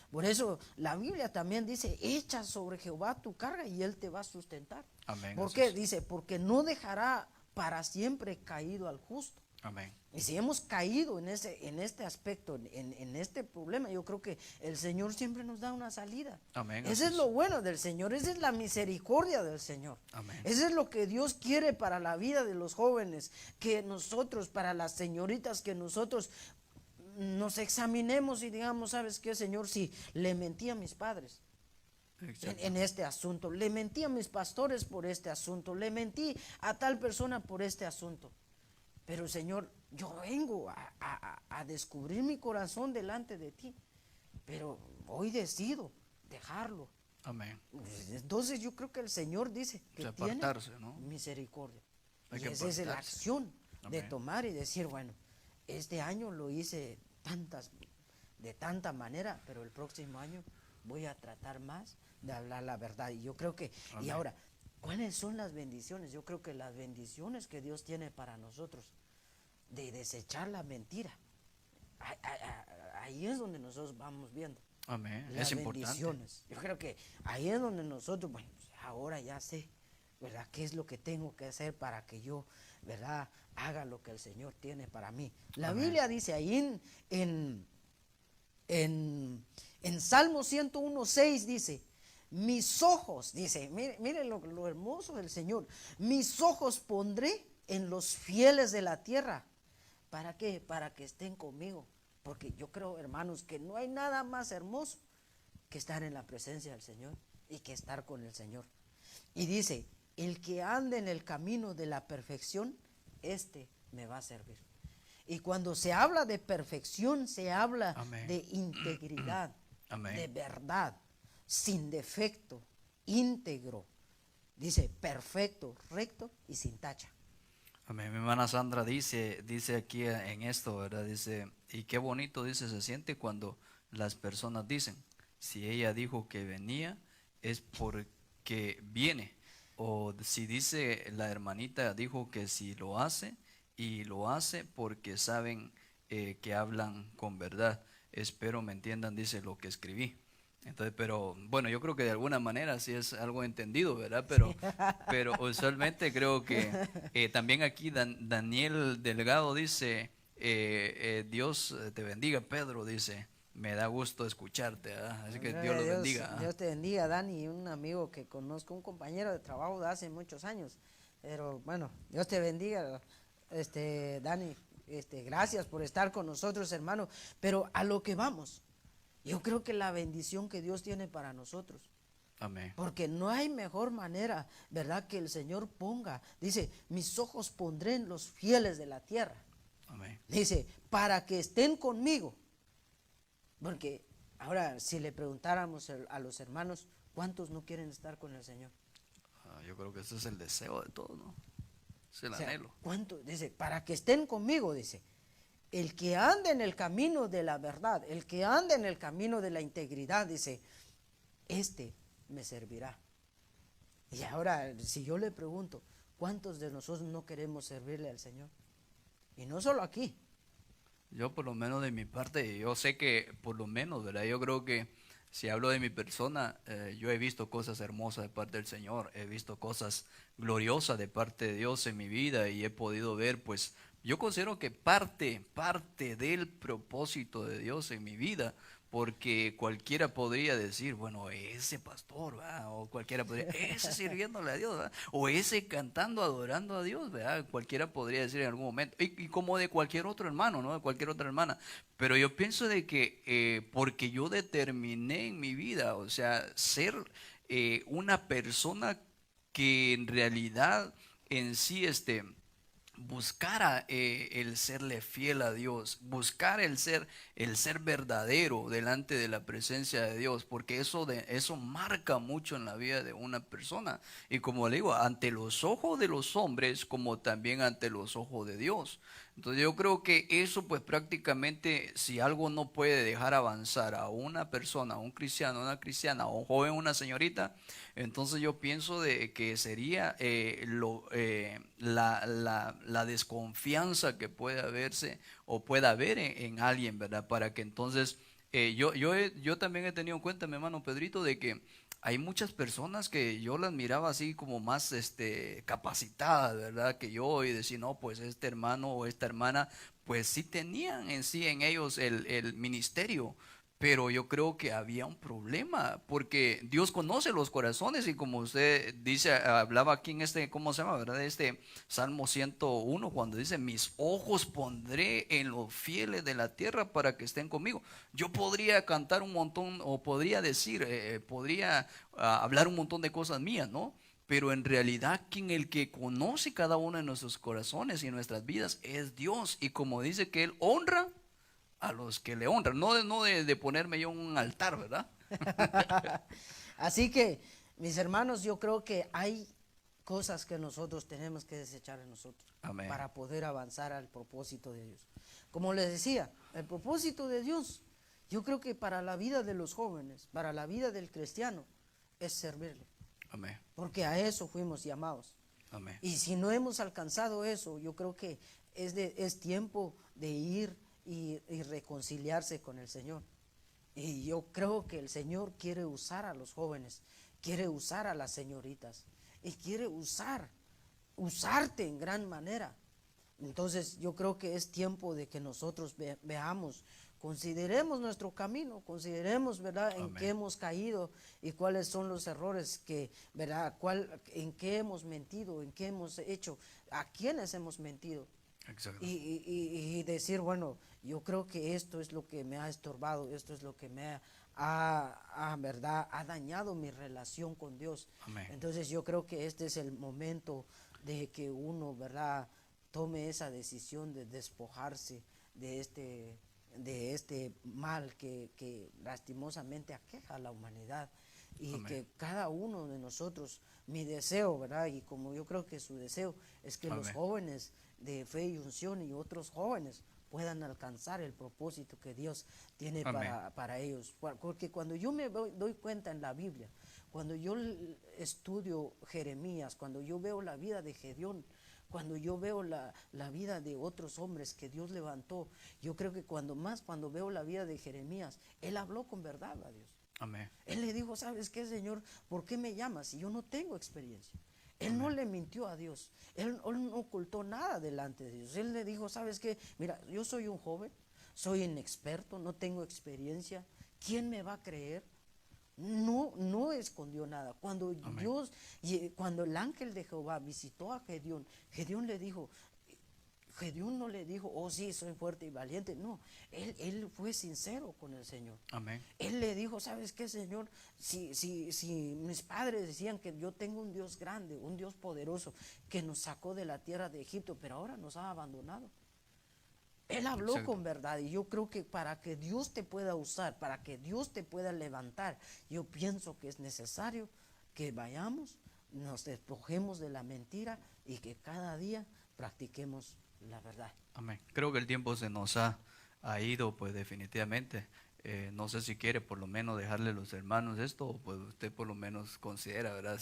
Por eso la Biblia también dice, echa sobre Jehová tu carga y Él te va a sustentar. Amén. ¿Por Así qué? es. Dice, porque no dejará para siempre caído al justo. Amén. Y si hemos caído en este aspecto, en este problema, yo creo que el Señor siempre nos da una salida. Amén. Ese es lo bueno del Señor, esa es la misericordia del Señor. Amén. Eso es lo que Dios quiere para la vida de los jóvenes, que nosotros, para las señoritas, que nosotros nos examinemos y digamos, ¿sabes qué, Señor? Si le mentí a mis padres en este asunto, le mentí a mis pastores por este asunto, le mentí a tal persona por este asunto. Pero Señor, yo vengo a descubrir mi corazón delante de ti, pero hoy decido dejarlo. Amén. Entonces yo creo que el Señor dice que tiene ¿no? misericordia. Hay Y que esa es la apartarse. acción de Amén. tomar y decir, bueno, este año lo hice de tanta manera, pero el próximo año voy a tratar más de hablar la verdad. Y yo creo que, Amén. y ahora, ¿cuáles son las bendiciones? Yo creo que las bendiciones que Dios tiene para nosotros, de desechar la mentira, ahí es donde nosotros vamos viendo. Amén. Las Es importante. bendiciones. Yo creo que ahí es donde nosotros, bueno, pues ahora ya sé, ¿verdad? ¿Qué es lo que tengo que hacer para que yo, ¿verdad? Haga lo que el Señor tiene para mí. La Amén. Biblia dice ahí en Salmo 101:6 dice, mis ojos, dice, mire lo hermoso del Señor, mis ojos pondré en los fieles de la tierra. ¿Para qué? Para que estén conmigo. Porque yo creo, hermanos, que no hay nada más hermoso que estar en la presencia del Señor y que estar con el Señor. Y dice, el que ande en el camino de la perfección, este me va a servir. Y cuando se habla de perfección, se habla Amén. de integridad, Amén. de verdad, sin defecto, íntegro. Dice, perfecto, recto y sin tacha. Amén. Mi hermana Sandra dice aquí en esto, ¿verdad? Dice, y qué bonito, dice, se siente cuando las personas dicen, si ella dijo que venía, es porque viene. O si dice la hermanita, dijo que si lo hace, y lo hace porque saben que hablan con verdad. Espero me entiendan, dice lo que escribí. Entonces, pero bueno, yo creo que de alguna manera sí es algo entendido, ¿verdad? Pero usualmente creo que también aquí Daniel Delgado dice, Dios te bendiga, Pedro, dice, me da gusto escucharte, ¿verdad? Así que Dios los bendiga. Dios te bendiga, Dani, un amigo que conozco, un compañero de trabajo de hace muchos años. Pero bueno, Dios te bendiga, Dani, gracias por estar con nosotros, hermano. Pero a lo que vamos, yo creo que la bendición que Dios tiene para nosotros. Amén. Porque no hay mejor manera, ¿verdad? Que el Señor ponga, dice, mis ojos pondré en los fieles de la tierra. Amén. Dice, para que estén conmigo. Porque ahora, si le preguntáramos a los hermanos, ¿cuántos no quieren estar con el Señor? Yo creo que ese es el deseo de todos, ¿no? Es el O sea, anhelo. ¿cuántos? Dice, para que estén conmigo, dice. El que ande en el camino de la verdad, el que ande en el camino de la integridad, dice, este me servirá. Y ahora, si yo le pregunto, ¿cuántos de nosotros no queremos servirle al Señor? Y no solo aquí. Yo por lo menos de mi parte, yo sé que por lo menos, ¿verdad? Yo creo que si hablo de mi persona, yo he visto cosas hermosas de parte del Señor, he visto cosas gloriosas de parte de Dios en mi vida y he podido ver, pues, yo considero que parte del propósito de Dios en mi vida, porque cualquiera podría decir, bueno, ese pastor, ¿verdad? O cualquiera podría, ese sirviéndole a Dios, ¿verdad? O ese cantando, adorando a Dios, ¿verdad? Cualquiera podría decir en algún momento, y como de cualquier otro hermano, ¿no? De cualquier otra hermana. Pero yo pienso de que porque yo determiné en mi vida, o sea, ser una persona que en realidad en sí buscara el serle fiel a Dios, buscar el ser verdadero delante de la presencia de Dios, porque eso marca mucho en la vida de una persona. Y como le digo, ante los ojos de los hombres, como también ante los ojos de Dios. Entonces yo creo que eso pues prácticamente, si algo no puede dejar avanzar a una persona, a un cristiano, a una cristiana, a un joven, una señorita, entonces yo pienso de que sería la desconfianza que puede haberse o pueda haber en alguien, ¿verdad? Para que entonces, yo también he tenido en cuenta, mi hermano Pedrito, de que hay muchas personas que yo las miraba así como más capacitadas, ¿verdad? Que yo, y decir, no, pues este hermano o esta hermana, pues sí tenían en sí en ellos el ministerio. Pero yo creo que había un problema, porque Dios conoce los corazones y como usted dice, hablaba aquí en ¿cómo se llama, verdad? Salmo 101, cuando dice, mis ojos pondré en los fieles de la tierra para que estén conmigo. Yo podría cantar un montón, o podría decir, podría hablar un montón de cosas mías, ¿no? Pero en realidad quien el que conoce cada uno de nuestros corazones y nuestras vidas es Dios. Y como dice que Él honra a los que le honran, no de ponerme yo en un altar, ¿verdad? Así que, mis hermanos, yo creo que hay cosas que nosotros tenemos que desechar en nosotros Amén. para poder avanzar al propósito de Dios. Como les decía, el propósito de Dios, yo creo que para la vida de los jóvenes, para la vida del cristiano, es servirle. Amén. Porque a eso fuimos llamados. Amén. Y si no hemos alcanzado eso, yo creo que es tiempo de ir y reconciliarse con el Señor. Y yo creo que el Señor quiere usar a los jóvenes, quiere usar a las señoritas y quiere usarte en gran manera. Entonces yo creo que es tiempo de que nosotros veamos, consideremos nuestro camino, consideremos, ¿verdad?, en qué hemos caído y cuáles son los errores que, ¿verdad?, en qué hemos mentido, en qué hemos hecho, a quiénes hemos mentido. Exacto. Y decir, bueno, yo creo que esto es lo que me ha estorbado, esto es lo que me ¿verdad?, ha dañado mi relación con Dios. Amén. Entonces yo creo que este es el momento de que uno, ¿verdad?, tome esa decisión de despojarse de este mal que lastimosamente aqueja a la humanidad. Y Amén. que cada uno de nosotros, mi deseo, ¿verdad?, y como yo creo que su deseo es que los Amén. jóvenes de fe y unción y otros jóvenes puedan alcanzar el propósito que Dios tiene para ellos. Porque cuando yo me doy cuenta en la Biblia, cuando yo estudio Jeremías, cuando yo veo la vida de Gedeón, cuando yo veo la vida de otros hombres que Dios levantó, yo creo que cuando veo la vida de Jeremías, él habló con verdad a Dios. Amén. Él le dijo, ¿sabes qué, Señor? ¿Por qué me llamas si yo no tengo experiencia? Él no le mintió a Dios, él no ocultó nada delante de Dios. Él le dijo, ¿sabes qué? Mira, yo soy un joven, soy inexperto, no tengo experiencia. ¿Quién me va a creer? No escondió nada. Cuando cuando el ángel de Jehová visitó a Gedeón, Gedeón no le dijo, oh sí, soy fuerte y valiente. No, él fue sincero con el Señor. Amén. Él le dijo, ¿sabes qué, Señor? Si mis padres decían que yo tengo un Dios grande, un Dios poderoso, que nos sacó de la tierra de Egipto, pero ahora nos ha abandonado. Él habló Exacto. con verdad, y yo creo que para que Dios te pueda usar, para que Dios te pueda levantar, yo pienso que es necesario que vayamos, nos despojemos de la mentira y que cada día practiquemos la verdad. Amén. Creo que el tiempo se nos ha ido, pues definitivamente. No sé si quiere por lo menos dejarle a los hermanos esto, o pues usted por lo menos considera, ¿verdad?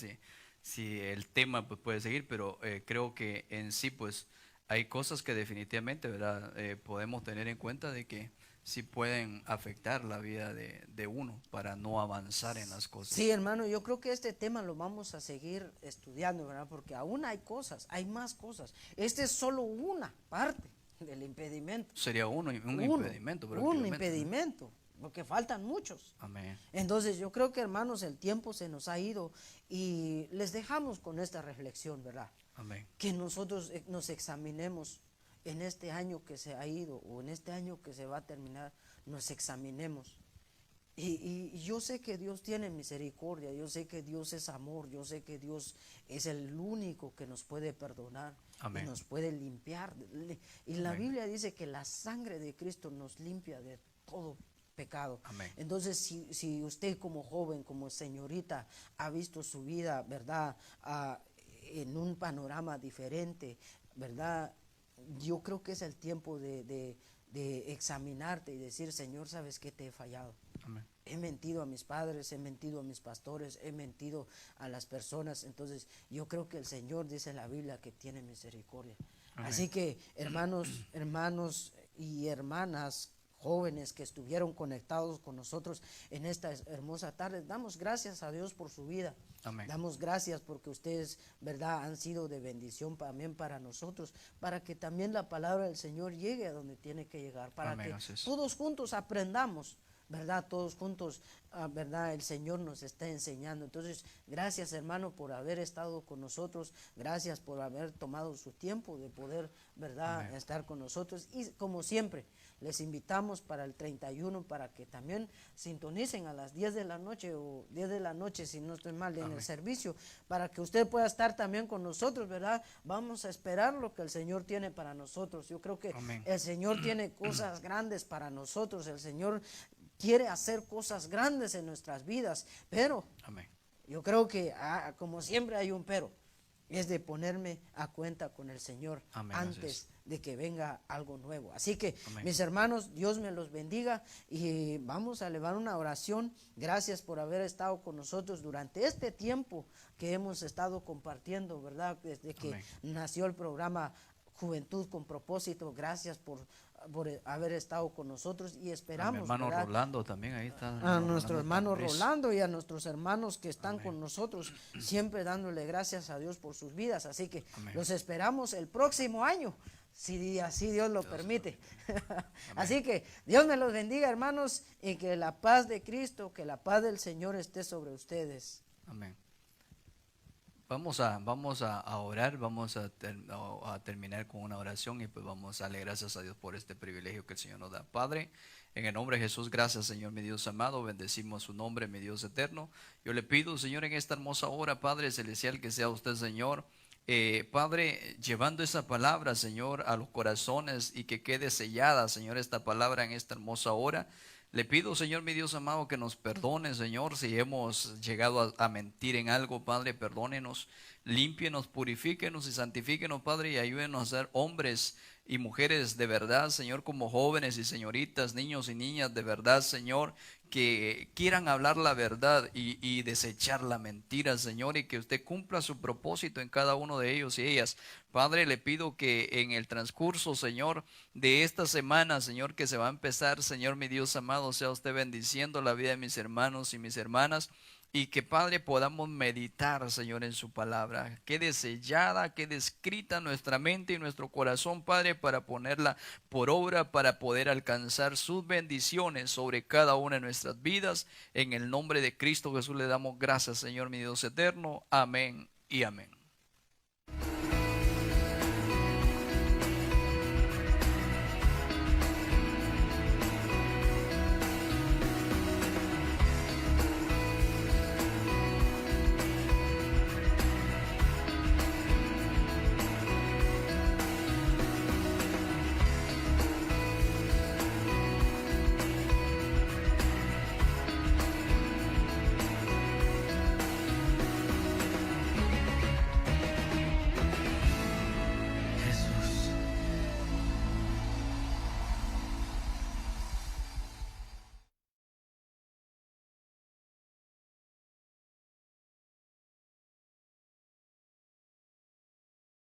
Si el tema pues puede seguir, pero creo que en sí pues hay cosas que definitivamente, ¿verdad? Podemos tener en cuenta de que sí pueden afectar la vida de uno para no avanzar en las cosas. Sí, hermano, yo creo que este tema lo vamos a seguir estudiando, ¿verdad? Porque aún hay cosas, hay más cosas. Este es solo una parte del impedimento. Sería un impedimento, Un impedimento, porque faltan muchos. Amén. Entonces yo creo que, hermanos, el tiempo se nos ha ido y les dejamos con esta reflexión, ¿verdad? Amén. Que nosotros nos examinemos en este año que se ha ido o en este año que se va a terminar, nos examinemos. Y yo sé que Dios tiene misericordia, yo sé que Dios es amor, yo sé que Dios es el único que nos puede perdonar. Amén. Y nos puede limpiar. Y la Amén. Biblia dice que la sangre de Cristo nos limpia de todo pecado. Amén. Entonces, si usted como joven, como señorita, ha visto su vida, ¿verdad?, en un panorama diferente, ¿verdad? Yo creo que es el tiempo de examinarte y decir, Señor, ¿sabes qué? Te he fallado. Amén. He mentido a mis padres, he mentido a mis pastores, he mentido a las personas. Entonces yo creo que el Señor, dice en la Biblia, que tiene misericordia. Amén. Así que hermanos y hermanas jóvenes que estuvieron conectados con nosotros en esta hermosa tarde. Damos gracias a Dios por su vida. Amén. Damos gracias porque ustedes, verdad, han sido de bendición también para nosotros, para que también la palabra del Señor llegue a donde tiene que llegar, para Amén, que así es. todos juntos aprendamos, verdad, todos juntos, verdad, el Señor nos está enseñando. Entonces, gracias, hermano, por haber estado con nosotros, gracias por haber tomado su tiempo de poder, verdad, Amén. estar con nosotros. Y como siempre, les invitamos para el 31 para que también sintonicen a las 10 de la noche o 10 de la noche, si no estoy mal, en Amén. el servicio, para que usted pueda estar también con nosotros, ¿verdad? Vamos a esperar lo que el Señor tiene para nosotros. Yo creo que Amén. el Señor tiene cosas grandes para nosotros. El Señor quiere hacer cosas grandes en nuestras vidas, pero Amén. yo creo que, como siempre hay un pero, es de ponerme a cuenta con el Señor. Amén, así antes es. de que venga algo nuevo. Así que, Amén. mis hermanos, Dios me los bendiga y vamos a elevar una oración. Gracias por haber estado con nosotros durante este tiempo que hemos estado compartiendo, ¿verdad? Desde que Amén. nació el programa Juventud con Propósito. Gracias por haber estado con nosotros y A mi esperamos, hermano ¿verdad? Rolando también ahí está. A nuestro hermano Tambriz. Rolando y a nuestros hermanos que están Amén. con nosotros, siempre dándole gracias a Dios por sus vidas. Así que Amén. los esperamos el próximo año, si así Dios lo permite. Así que Dios me los bendiga, hermanos, y que la paz de Cristo, que la paz del Señor esté sobre ustedes. Amén. Vamos a orar, vamos a terminar con una oración y pues vamos a darle gracias a Dios por este privilegio que el Señor nos da. Padre, en el nombre de Jesús, gracias, Señor, mi Dios amado, bendecimos su nombre, mi Dios eterno. Yo le pido, Señor, en esta hermosa hora, Padre celestial, que sea usted, Señor, Padre, llevando esa palabra, Señor, a los corazones y que quede sellada, Señor, esta palabra en esta hermosa hora. Le pido, Señor, mi Dios amado, que nos perdone, Señor, si hemos llegado a mentir en algo, Padre, perdónenos, límpienos, purifíquenos y santifíquenos, Padre, y ayúdenos a ser hombres y mujeres de verdad, Señor, como jóvenes y señoritas, niños y niñas de verdad, Señor, que quieran hablar la verdad y desechar la mentira, Señor, y que usted cumpla su propósito en cada uno de ellos y ellas. Padre, le pido que en el transcurso, Señor, de esta semana, Señor, que se va a empezar, Señor, mi Dios amado, sea usted bendiciendo la vida de mis hermanos y mis hermanas. Y que, Padre, podamos meditar, Señor, en su palabra. Quede sellada, quede escrita en nuestra mente y nuestro corazón, Padre, para ponerla por obra, para poder alcanzar sus bendiciones sobre cada una de nuestras vidas. En el nombre de Cristo Jesús le damos gracias, Señor, mi Dios eterno. Amén y amén.